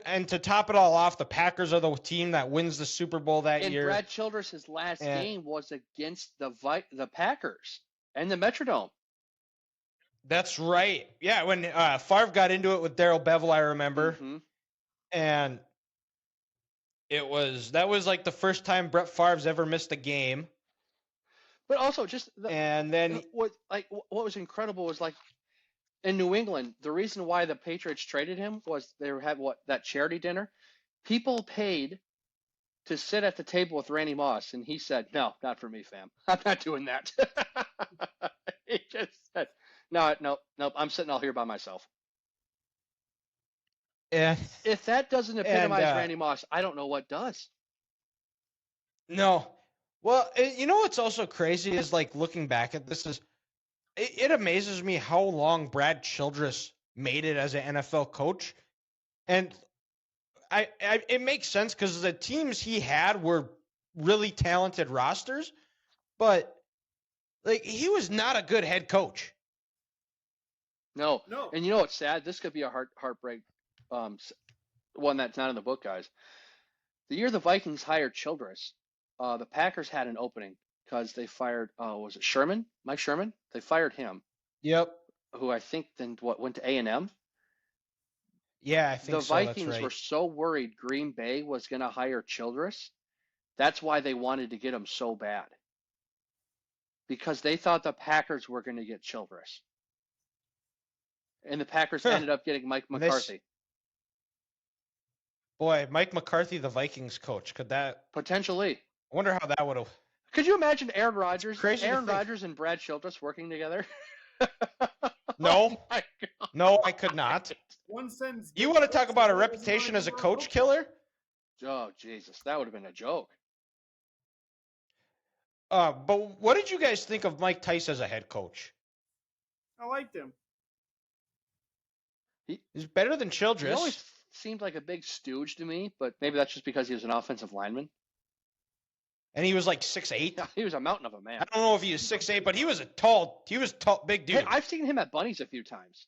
[SPEAKER 2] and to top it all off, the Packers are the team that wins the Super Bowl that year.
[SPEAKER 3] And Brad Childress' last game was against the Packers and the Metrodome.
[SPEAKER 2] That's right. Yeah, when Favre got into it with Darrell Bevell, I remember.
[SPEAKER 3] Mm-hmm.
[SPEAKER 2] And that was like the first time Brett Favre's ever missed a game.
[SPEAKER 3] But also what was incredible was, like, in New England, the reason why the Patriots traded him was they had that charity dinner. People paid to sit at the table with Randy Moss, and he said, "No, not for me, fam. I'm not doing that." He just said, "No, I'm sitting all here by myself."
[SPEAKER 2] Yeah.
[SPEAKER 3] If that doesn't epitomize Randy Moss, I don't know what does.
[SPEAKER 2] No. Well, you know what's also crazy is, like, looking back at this is it amazes me how long Brad Childress made it as an NFL coach. And it makes sense because the teams he had were really talented rosters, but, like, he was not a good head coach.
[SPEAKER 3] No. And you know what's sad? This could be a heartbreak, one that's not in the book, guys. The year the Vikings hired Childress, the Packers had an opening because they fired, was it Sherman? Mike Sherman? They fired him.
[SPEAKER 2] Yep.
[SPEAKER 3] who I think then went to A&M.
[SPEAKER 2] Yeah, I think
[SPEAKER 3] The
[SPEAKER 2] so. That's
[SPEAKER 3] Vikings
[SPEAKER 2] right.
[SPEAKER 3] were so worried Green Bay was going to hire Childress. That's why they wanted to get him so bad. Because they thought the Packers were going to get Childress. And the Packers ended up getting Mike
[SPEAKER 2] And
[SPEAKER 3] McCarthy.
[SPEAKER 2] Boy, Mike McCarthy, the Vikings coach. Could that?
[SPEAKER 3] Potentially.
[SPEAKER 2] I wonder how that would have.
[SPEAKER 3] Could you imagine Aaron Rodgers,
[SPEAKER 2] crazy to
[SPEAKER 3] Aaron
[SPEAKER 2] think.
[SPEAKER 3] Rodgers and Brad Childress working together?
[SPEAKER 2] No.
[SPEAKER 3] Oh my God.
[SPEAKER 2] No, I could not.
[SPEAKER 1] One sentence.
[SPEAKER 2] You want to talk about a reputation as a coach killer?
[SPEAKER 3] Oh Jesus, that would have been a joke.
[SPEAKER 2] But what did you guys think of Mike Tice as a head coach?
[SPEAKER 1] I liked him.
[SPEAKER 2] He's better than
[SPEAKER 3] He
[SPEAKER 2] Childress.
[SPEAKER 3] always seemed like a big stooge to me, but maybe that's just because he was an offensive lineman.
[SPEAKER 2] And he was like 6'8".
[SPEAKER 3] Yeah, he was a mountain of a man.
[SPEAKER 2] I don't know if he was 6'8", but he was tall, big dude.
[SPEAKER 3] Hey, I've seen him at Bunnies a few times.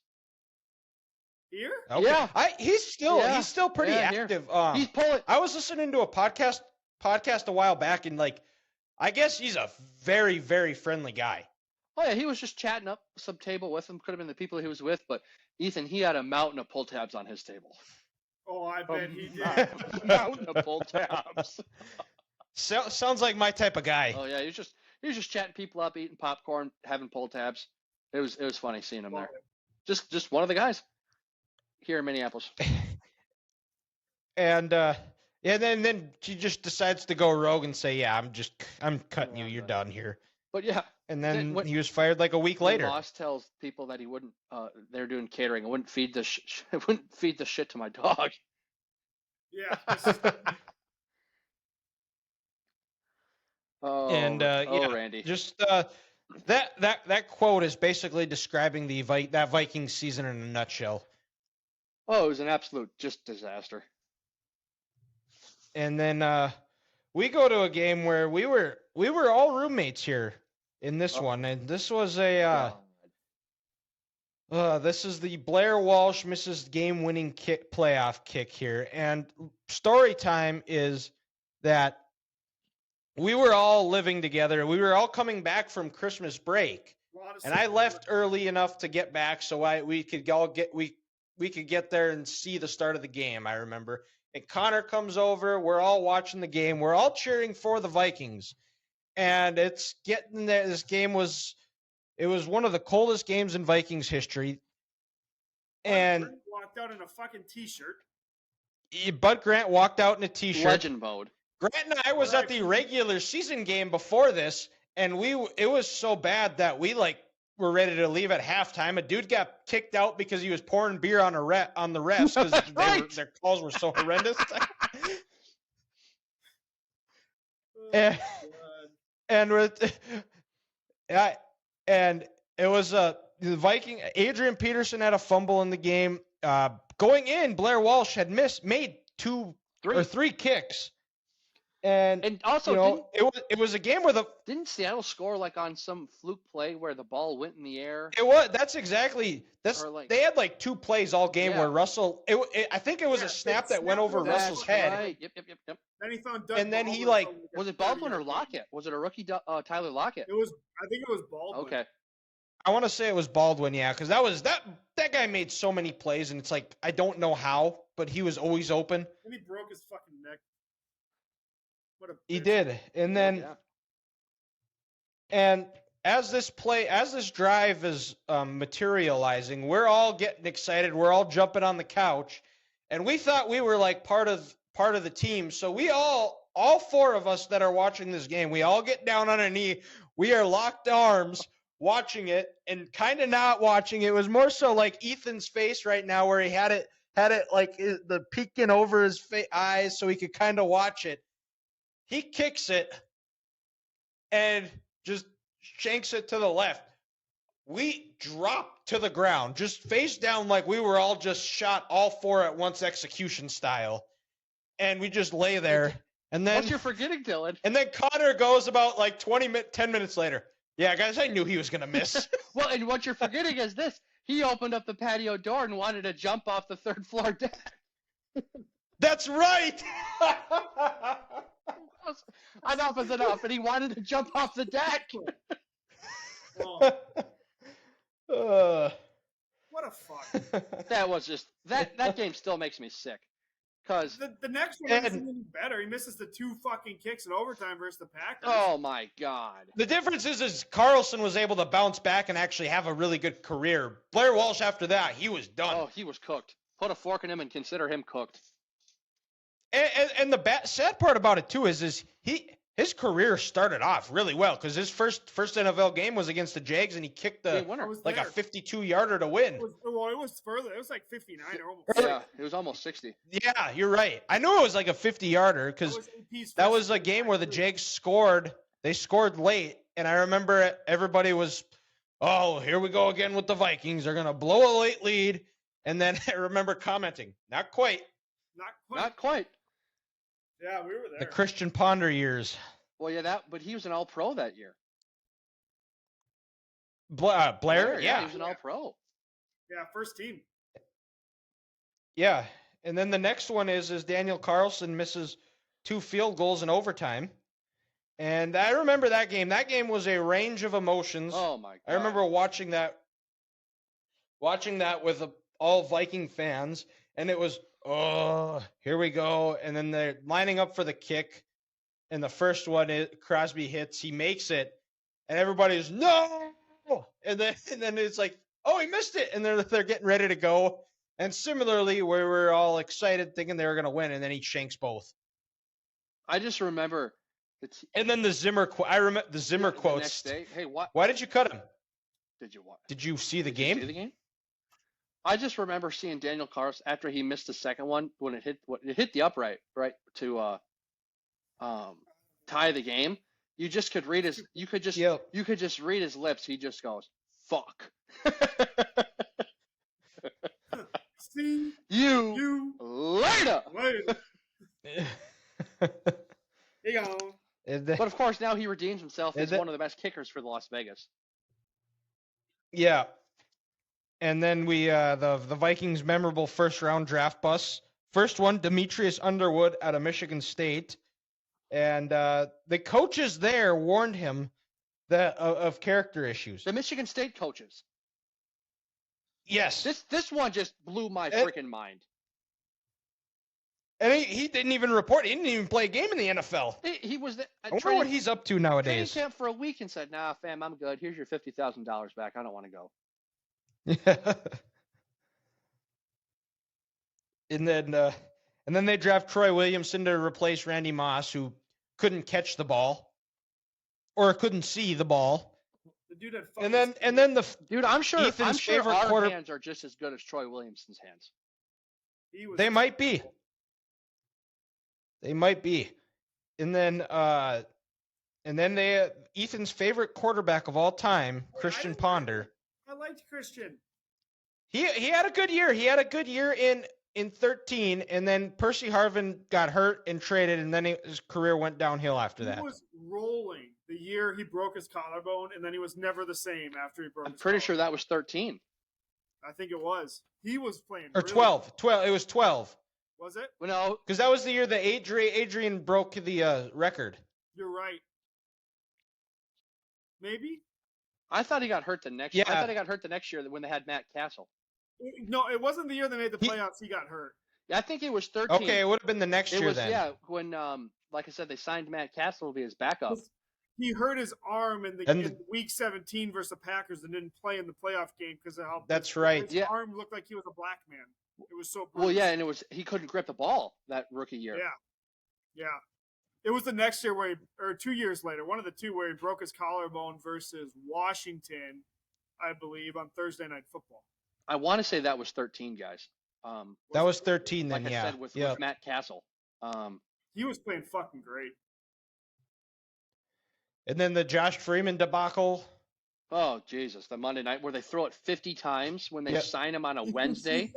[SPEAKER 1] Here?
[SPEAKER 2] Okay.
[SPEAKER 3] Yeah.
[SPEAKER 2] He's still pretty
[SPEAKER 3] Yeah, here.
[SPEAKER 2] active.
[SPEAKER 3] He's pulling.
[SPEAKER 2] I was listening to a podcast a while back, and like, I guess he's a very, very friendly guy.
[SPEAKER 3] Oh yeah, he was just chatting up some table with him. Could have been the people he was with, but Ethan, he had a mountain of pull tabs on his table.
[SPEAKER 1] Oh, I bet he did.
[SPEAKER 3] A mountain of pull tabs.
[SPEAKER 2] Sounds like my type of guy.
[SPEAKER 3] Oh yeah, he was just chatting people up, eating popcorn, having pull tabs. It was funny seeing him there. Just one of the guys here in Minneapolis.
[SPEAKER 2] And then he just decides to go rogue and say, "Yeah, I'm cutting you. You're done here."
[SPEAKER 3] But yeah,
[SPEAKER 2] And then he was fired like a week later.
[SPEAKER 3] Moss tells people that he wouldn't. They're doing catering. I wouldn't feed the I wouldn't feed the shit to my dog.
[SPEAKER 1] Yeah.
[SPEAKER 3] Oh,
[SPEAKER 2] And yeah,
[SPEAKER 3] Randy.
[SPEAKER 2] just that quote is basically describing that Vikings season in a nutshell.
[SPEAKER 3] Oh, it was an absolute just disaster.
[SPEAKER 2] And then we go to a game where we were all roommates here in this one, and this was this is the Blair Walsh misses game-winning playoff kick here. And story time is that we were all living together. We were all coming back from Christmas break, and I left early enough to get back so we could get there and see the start of the game. I remember, and Connor comes over. We're all watching the game. We're all cheering for the Vikings, and it's getting there. This game was one of the coldest games in Vikings history. And
[SPEAKER 1] Grant walked out in a fucking t-shirt.
[SPEAKER 2] Bud Grant walked out in a t-shirt.
[SPEAKER 3] Legend mode.
[SPEAKER 2] Grant and I was at the regular season game before this, and it was so bad that we were ready to leave at halftime. A dude got kicked out because he was pouring beer on the refs because
[SPEAKER 3] Right.
[SPEAKER 2] their calls were so horrendous. And it was the Viking. Adrian Peterson had a fumble in the game. Going in, Blair Walsh had made three kicks. And
[SPEAKER 3] also,
[SPEAKER 2] it was a game where
[SPEAKER 3] didn't Seattle score on some fluke play where the ball went in the air?
[SPEAKER 2] It was. They had 2 plays all game where Russell. I think it was a snap that went over Russell's head.
[SPEAKER 3] Right. Yep.
[SPEAKER 1] Then he found Doug
[SPEAKER 2] And then he
[SPEAKER 1] Baldwin.
[SPEAKER 3] Was it Baldwin or Lockett? Was it a rookie Tyler Lockett?
[SPEAKER 1] I think it was Baldwin.
[SPEAKER 3] Okay.
[SPEAKER 2] I want to say it was Baldwin, yeah, because that guy made so many plays, and it's I don't know how, but he was always open.
[SPEAKER 1] And he broke his fucking neck.
[SPEAKER 2] He did, and then, and as this drive is materializing, we're all getting excited. We're all jumping on the couch, and we thought we were part of the team. So we all 4 of us that are watching this game, we all get down on a knee. We are locked arms watching it, and kind of not watching. It was more so like Ethan's face right now, where he had it the peeking over his eyes, so he could kind of watch it. He kicks it and just shanks it to the left. We drop to the ground, just face down like we were all just shot all 4 at once execution style. And we just lay there. And then
[SPEAKER 3] what you're forgetting, Dylan?
[SPEAKER 2] And then Connor goes about 10 minutes later. Yeah, guys, I knew he was going to miss.
[SPEAKER 3] Well, and what you're forgetting is this. He opened up the patio door and wanted to jump off the 3rd floor deck.
[SPEAKER 2] That's right.
[SPEAKER 3] Enough is enough, and he wanted to jump off the deck.
[SPEAKER 1] the fuck?
[SPEAKER 3] That was just that game still makes me sick. Cause
[SPEAKER 1] the next one isn't even better. He misses the 2 fucking kicks in overtime versus the Packers.
[SPEAKER 3] oh my god.
[SPEAKER 2] The difference is Carlson was able to bounce back and actually have a really good career. Blair Walsh, after that, he was done.
[SPEAKER 3] Oh, he was cooked. Put a fork in him and consider him cooked.
[SPEAKER 2] And the sad part about it too is his career started off really well because his first NFL game was against the Jags and he kicked a 52-yarder to win.
[SPEAKER 1] It was further. It was like 59 or almost.
[SPEAKER 3] Yeah, it was almost 60.
[SPEAKER 2] Yeah, you're right. I knew it was like a 50-yarder because that was a game where the Jags scored. They scored late, and I remember everybody was, oh, here we go again with the Vikings. They're gonna blow a late lead, and then I remember commenting, not quite.
[SPEAKER 3] Not quite.
[SPEAKER 1] Yeah, we were there.
[SPEAKER 2] The Christian Ponder years.
[SPEAKER 3] Well, yeah, but he was an All-Pro that year.
[SPEAKER 2] Blair? Yeah.
[SPEAKER 3] He was an All-Pro.
[SPEAKER 1] Yeah, first team.
[SPEAKER 2] Yeah, and then the next one is Daniel Carlson misses 2 field goals in overtime. And I remember that game. That game was a range of emotions.
[SPEAKER 3] Oh, my God.
[SPEAKER 2] I remember watching that with all Viking fans, and it was, oh, here we go. And then they're lining up for the kick. And the first one, Crosby hits. He makes it. And everybody's, no! And then it's like, oh, he missed it. And they're getting ready to go. And similarly, we were all excited thinking they were going to win. And then he shanks both.
[SPEAKER 3] I just remember.
[SPEAKER 2] And then the Zimmer quotes.
[SPEAKER 3] The next day, hey, what?
[SPEAKER 2] Why did you cut him?
[SPEAKER 3] Did you what?
[SPEAKER 2] Did you see the
[SPEAKER 3] Did
[SPEAKER 2] game?
[SPEAKER 3] You see the game? I just remember seeing Daniel Carlson after he missed the second one when it hit the upright, right, to tie the game. You just could read his. You could just read his lips. He just goes, "Fuck."
[SPEAKER 1] See
[SPEAKER 3] you later.
[SPEAKER 1] Here you go.
[SPEAKER 3] But of course, now he redeems himself as one of the best kickers for the Las Vegas.
[SPEAKER 2] Yeah. And then we the Vikings' memorable first-round draft bust. First one, Demetrius Underwood out of Michigan State. And the coaches there warned him of character issues.
[SPEAKER 3] The Michigan State coaches.
[SPEAKER 2] Yes.
[SPEAKER 3] This one just blew my freaking mind.
[SPEAKER 2] And he didn't even report. He didn't even play a game in the NFL.
[SPEAKER 3] He was.
[SPEAKER 2] I wonder what he's up to nowadays.
[SPEAKER 3] Training camp for a week and said, "Nah, fam, I'm good. Here's your $50,000 back. I don't want to go."
[SPEAKER 2] Yeah. And then they draft Troy Williamson to replace Randy Moss, who couldn't catch the ball or couldn't see the ball.
[SPEAKER 1] The dude had
[SPEAKER 3] dude, I'm sure our hands are just as good as Troy Williamson's hands.
[SPEAKER 2] They might be. They might be. And then Ethan's favorite quarterback of all time, Christian Ponder.
[SPEAKER 1] I liked Christian.
[SPEAKER 2] He had a good year. He had a good year in 13, and then Percy Harvin got hurt and traded, and then his career went downhill after that.
[SPEAKER 1] He was rolling the year he broke his collarbone, and then he was never the same after he broke his collarbone.
[SPEAKER 3] I'm pretty sure that was 13.
[SPEAKER 1] I think it was. He was playing.
[SPEAKER 2] Or 12. 12. It was 12.
[SPEAKER 1] Was it?
[SPEAKER 3] Well, no.
[SPEAKER 2] Because that was the year that Adrian broke the record.
[SPEAKER 1] You're right. Maybe?
[SPEAKER 3] I thought he got hurt the next year. I thought he got hurt the next year when they had Matt Castle.
[SPEAKER 1] No, it wasn't the year they made the playoffs. He got hurt.
[SPEAKER 3] Yeah, I think it was 13.
[SPEAKER 2] Okay, it would have been the next year then.
[SPEAKER 3] Yeah, when, like I said, they signed Matt Castle to be his backup.
[SPEAKER 1] He hurt his arm in week 17 versus the Packers and didn't play in the playoff game because of how
[SPEAKER 2] That's right.
[SPEAKER 1] His arm looked like he was a black man. It was so brutal.
[SPEAKER 3] Well, yeah, and he couldn't grip the ball that rookie year.
[SPEAKER 1] Yeah. It was the next year or 2 years later, one of the two, where he broke his collarbone versus Washington, I believe, on Thursday Night Football.
[SPEAKER 3] I want to say that was 13, guys.
[SPEAKER 2] That was 13 then,
[SPEAKER 3] like I said, with Matt Castle.
[SPEAKER 1] He was playing fucking great.
[SPEAKER 2] And then the Josh Freeman debacle.
[SPEAKER 3] Oh, Jesus. The Monday night where they throw it 50 times when they sign him on a Wednesday.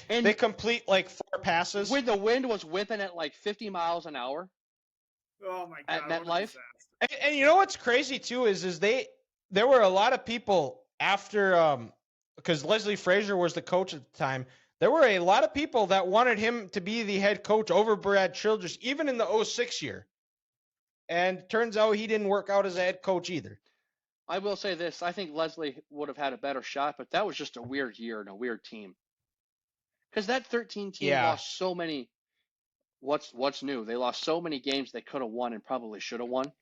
[SPEAKER 2] And they complete like 4 passes.
[SPEAKER 3] When the wind was whipping at like 50 miles an hour.
[SPEAKER 1] Oh, my God.
[SPEAKER 3] At MetLife.
[SPEAKER 2] And you know what's crazy, too, is there were a lot of people after because Leslie Frazier was the coach at the time. There were a lot of people that wanted him to be the head coach over Brad Childress, even in the 06 year. And turns out he didn't work out as a head coach either.
[SPEAKER 3] I will say this: I think Leslie would have had a better shot, but that was just a weird year and a weird team. Because that 13 team
[SPEAKER 2] Yeah.
[SPEAKER 3] lost so many. What's new? They lost so many games they could have won and probably should have won.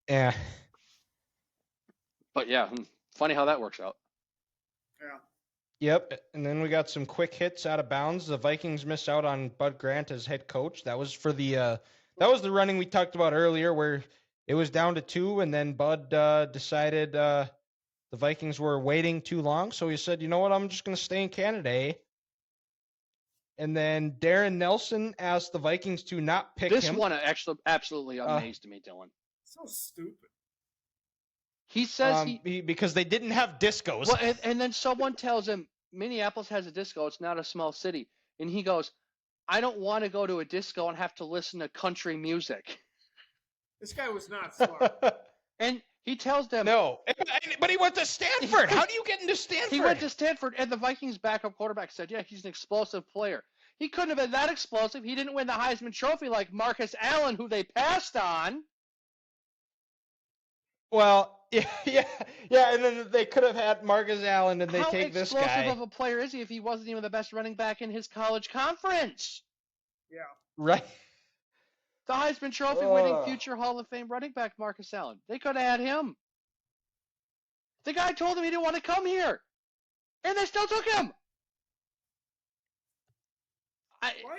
[SPEAKER 2] Yeah.
[SPEAKER 3] But yeah, funny how that works out.
[SPEAKER 1] Yeah.
[SPEAKER 2] Yep. And then we got some quick hits out of bounds. The Vikings missed out on Bud Grant as head coach. That was for the that was the running we talked about earlier, where it was down to 2, and then Bud decided the Vikings were waiting too long, so he said, "You know what? I'm just going to stay in Canada." Eh? And then Darren Nelson asked the Vikings to not pick
[SPEAKER 3] This
[SPEAKER 2] him.
[SPEAKER 3] one actually absolutely amazed me, Dylan.
[SPEAKER 1] So stupid.
[SPEAKER 3] He says
[SPEAKER 2] because they didn't have discos.
[SPEAKER 3] Well, and then someone tells him Minneapolis has a disco. It's not a small city, and he goes, "I don't want to go to a disco and have to listen to country music."
[SPEAKER 1] This guy was not smart.
[SPEAKER 3] And he tells them,
[SPEAKER 2] No, but he went to Stanford. How do you get into Stanford?
[SPEAKER 3] He went to Stanford, and the Vikings backup quarterback said, "Yeah, he's an explosive player." He couldn't have been that explosive. He didn't win the Heisman Trophy like Marcus Allen, who they passed on.
[SPEAKER 2] Well, yeah, and then they could have had Marcus Allen, and they take this guy.
[SPEAKER 3] How explosive of a player is he if he wasn't even the best running back in his college conference?
[SPEAKER 1] Yeah.
[SPEAKER 2] Right.
[SPEAKER 3] The Heisman Trophy winning future Hall of Fame running back Marcus Allen. They could have had him. The guy told him he didn't want to come here, and they still took him.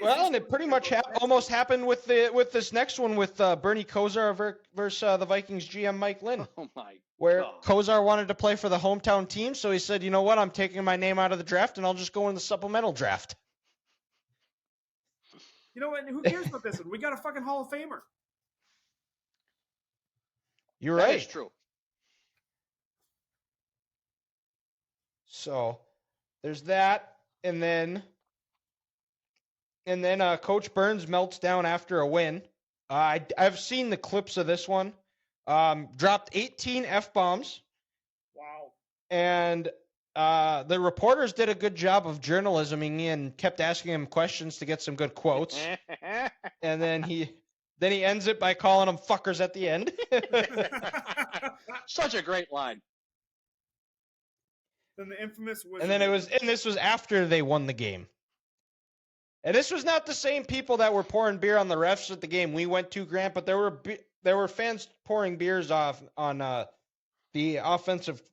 [SPEAKER 2] And it pretty much almost happened with this next one with Bernie Kosar versus the Vikings GM Mike Lynn.
[SPEAKER 3] Oh my!
[SPEAKER 2] Where
[SPEAKER 3] God.
[SPEAKER 2] Kosar wanted to play for the hometown team, so he said, "You know what? I'm taking my name out of the draft, and I'll just go in the supplemental draft."
[SPEAKER 1] You know what? Who cares about this one? We got a fucking Hall of Famer.
[SPEAKER 2] You're right.
[SPEAKER 3] That is true.
[SPEAKER 2] So there's that, and then Coach Burns melts down after a win. I've seen the clips of this one. Dropped 18 F-bombs.
[SPEAKER 1] Wow.
[SPEAKER 2] And the reporters did a good job of journalisming and kept asking him questions to get some good quotes. And then he ends it by calling them fuckers at the end.
[SPEAKER 3] Such a great line.
[SPEAKER 1] Then the infamous
[SPEAKER 2] this was after they won the game. And this was not the same people that were pouring beer on the refs at the game we went to, Grant, but there were fans pouring beers off on the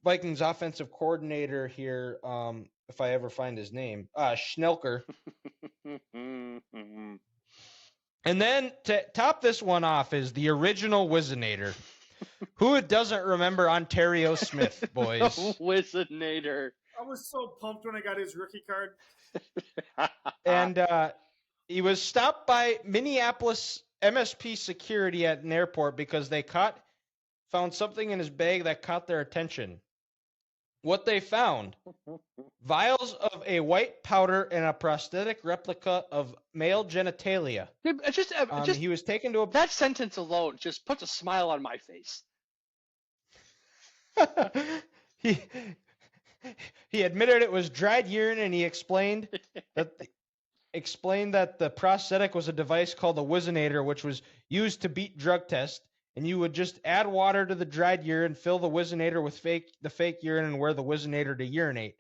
[SPEAKER 2] Vikings offensive coordinator here, if I ever find his name, Schnelker. And then to top this one off is the original Wizinator. Who doesn't remember Ontario Smith, boys?
[SPEAKER 3] Wizinator.
[SPEAKER 1] I was so pumped when I got his rookie card.
[SPEAKER 2] And he was stopped by Minneapolis MSP security at an airport because they found something in his bag that caught their attention. What they found: vials of a white powder and a prosthetic replica of male genitalia. He was taken to a...
[SPEAKER 3] That sentence alone just puts a smile on my face.
[SPEAKER 2] He admitted it was dried urine, and he explained that the prosthetic was a device called the Wizinator, which was used to beat drug tests. And you would just add water to the dried urine, fill the Wizinator with the fake urine, and wear the Wizinator to urinate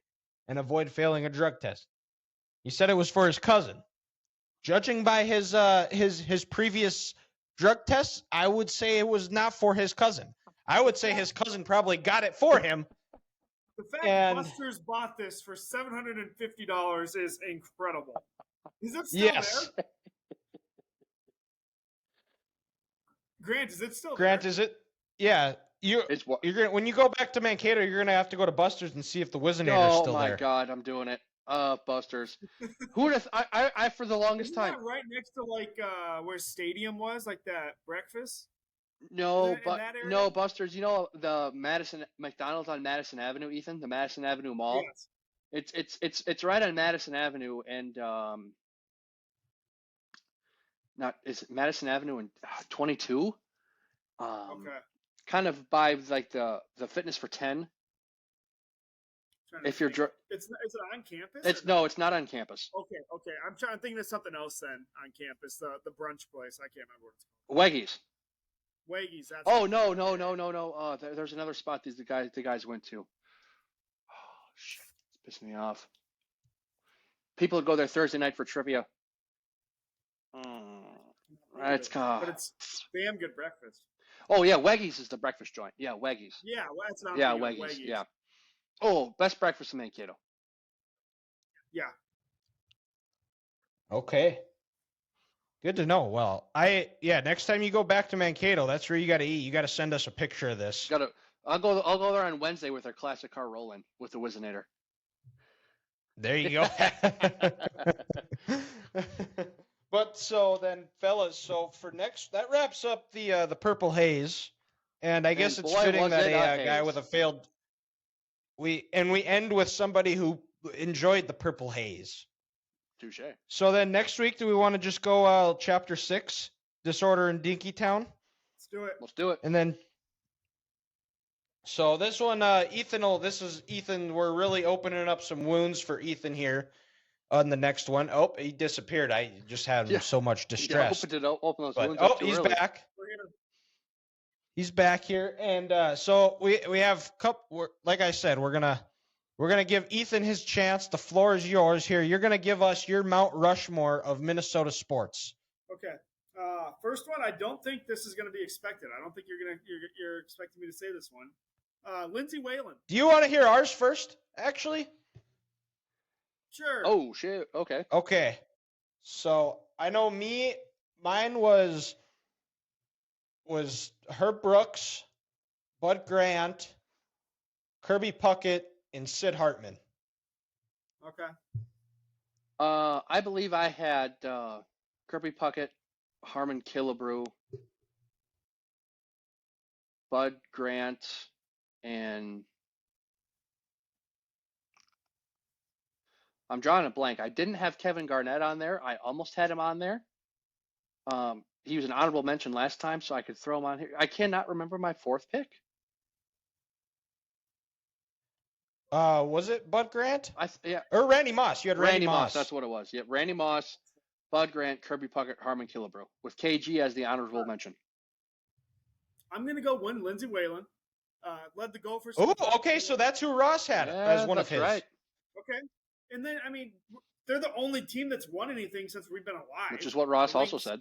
[SPEAKER 2] and avoid failing a drug test. He said it was for his cousin. Judging by his previous drug tests, I would say it was not for his cousin. I would say his cousin probably got it for him.
[SPEAKER 1] The fact Buster's bought this for $750 is incredible. Is it still there? Grant, is it still there?
[SPEAKER 2] Is it? Yeah. You're gonna, when you go back to Mankato, you're gonna have to go to Buster's and see if the Wizinator's still there.
[SPEAKER 3] Oh my God, I'm doing it. Buster's. Who would have? I for the longest time.
[SPEAKER 1] Right next to where Stadium was, like that breakfast.
[SPEAKER 3] No, no, Buster's. You know the McDonald's on Madison Avenue, Ethan, the Madison Avenue Mall. Yes. It's right on Madison Avenue, and is it Madison Avenue and 22?
[SPEAKER 1] Okay.
[SPEAKER 3] Kind of by like the Fitness for 10. If you're is
[SPEAKER 1] it on campus?
[SPEAKER 3] It's not on campus.
[SPEAKER 1] Okay. I'm thinking of something else then on campus. The brunch place. I can't remember what it's
[SPEAKER 3] called. Weggies.
[SPEAKER 1] Waggies. That's
[SPEAKER 3] Oh
[SPEAKER 1] what-
[SPEAKER 3] no. There's another spot the guys went to. Oh shit, it's pissing me off. People go there Thursday night for trivia. It's
[SPEAKER 1] But it's damn good breakfast.
[SPEAKER 3] Oh yeah, Waggies is the breakfast joint. Yeah, Waggies.
[SPEAKER 1] Yeah, well, that's not
[SPEAKER 3] Yeah,
[SPEAKER 1] Waggies.
[SPEAKER 3] Waggies. Yeah. Oh, best breakfast in Mankato.
[SPEAKER 1] Yeah.
[SPEAKER 2] Okay. Good to know. Well, next time you go back to Mankato, that's where you got to eat. You got to send us a picture of this.
[SPEAKER 3] I'll go there on Wednesday with our classic car rolling with the Wizinator.
[SPEAKER 2] There you go. But so then, fellas, so for next, that wraps up the Purple Haze, and I guess
[SPEAKER 3] And
[SPEAKER 2] it's
[SPEAKER 3] boy,
[SPEAKER 2] fitting
[SPEAKER 3] was
[SPEAKER 2] that
[SPEAKER 3] it
[SPEAKER 2] a guy
[SPEAKER 3] haze.
[SPEAKER 2] with a failed. We end with somebody who enjoyed the Purple Haze.
[SPEAKER 3] Touche.
[SPEAKER 2] So then next week, do we want to just go chapter 6, Disorder in Dinkytown?
[SPEAKER 1] Let's do it.
[SPEAKER 3] Let's do it.
[SPEAKER 2] And then, so this one, Ethan. We're really opening up some wounds for Ethan here on the next one. Oh, he disappeared. I just had him so much distress.
[SPEAKER 3] Open those
[SPEAKER 2] But,
[SPEAKER 3] wounds up too
[SPEAKER 2] he's
[SPEAKER 3] early.
[SPEAKER 2] back.
[SPEAKER 1] We're gonna.
[SPEAKER 2] He's back here, and so we have like I said, we're gonna give Ethan his chance. The floor is yours here. You're gonna give us your Mount Rushmore of Minnesota sports.
[SPEAKER 1] Okay. First one. I don't think this is going to be expected. I don't think you're expecting me to say this one. Lindsay Whalen.
[SPEAKER 2] Do you want to hear ours first? Actually.
[SPEAKER 1] Sure.
[SPEAKER 3] Oh shit. Okay.
[SPEAKER 2] Okay. So I know mine was Herb Brooks, Bud Grant, Kirby Puckett, and Sid Hartman.
[SPEAKER 1] Okay.
[SPEAKER 3] I believe I had Kirby Puckett, Harmon Killebrew, Bud Grant, and I'm drawing a blank. I didn't have Kevin Garnett on there. I almost had him on there. He was an honorable mention last time, so I could throw him on here. I cannot remember my fourth pick.
[SPEAKER 2] Was it Bud Grant?
[SPEAKER 3] Yeah.
[SPEAKER 2] Or Randy Moss? You had Randy Moss.
[SPEAKER 3] That's what it was. Yeah, Randy Moss, Bud Grant, Kirby Puckett, Harmon Killebrew, with KG as the honorable mention.
[SPEAKER 1] I'm going to go one Lindsay Whalen. Led the Gophers.
[SPEAKER 2] Oh, okay. So that's who Ross had as one of his.
[SPEAKER 3] Right.
[SPEAKER 1] Okay. And then, I mean, they're the only team that's won anything since we've been alive.
[SPEAKER 3] Which is what Ross
[SPEAKER 1] The
[SPEAKER 3] also
[SPEAKER 1] Lynx.
[SPEAKER 3] said.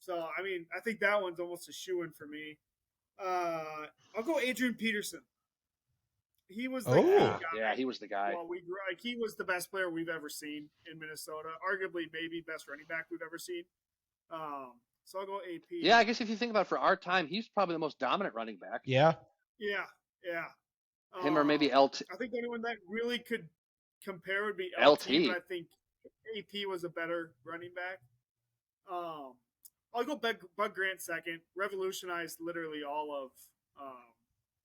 [SPEAKER 1] So, I mean, I think that one's almost a shoo-in for me. I'll go Adrian Peterson. He was the guy.
[SPEAKER 3] Yeah, he was the guy.
[SPEAKER 1] Well, he was the best player we've ever seen in Minnesota. Arguably, maybe best running back we've ever seen. So I'll go AP.
[SPEAKER 3] Yeah, I guess if you think about it, for our time, he's probably the most dominant running back.
[SPEAKER 2] Yeah.
[SPEAKER 1] Yeah.
[SPEAKER 3] Him or maybe LT.
[SPEAKER 1] I think the only one that really could compare would be
[SPEAKER 3] LT.
[SPEAKER 1] But I think AP was a better running back. I'll go Bud Grant second. Revolutionized literally all of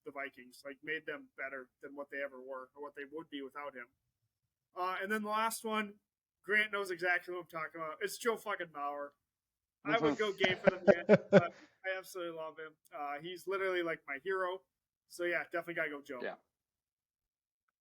[SPEAKER 1] the Vikings. Like, made them better than what they ever were or what they would be without him. And then the last one, Grant knows exactly what I'm talking about. It's Joe fucking Mauer. I would go gay for the man, but I absolutely love him. He's literally like my hero. So yeah, definitely gotta go Joe.
[SPEAKER 3] Yeah.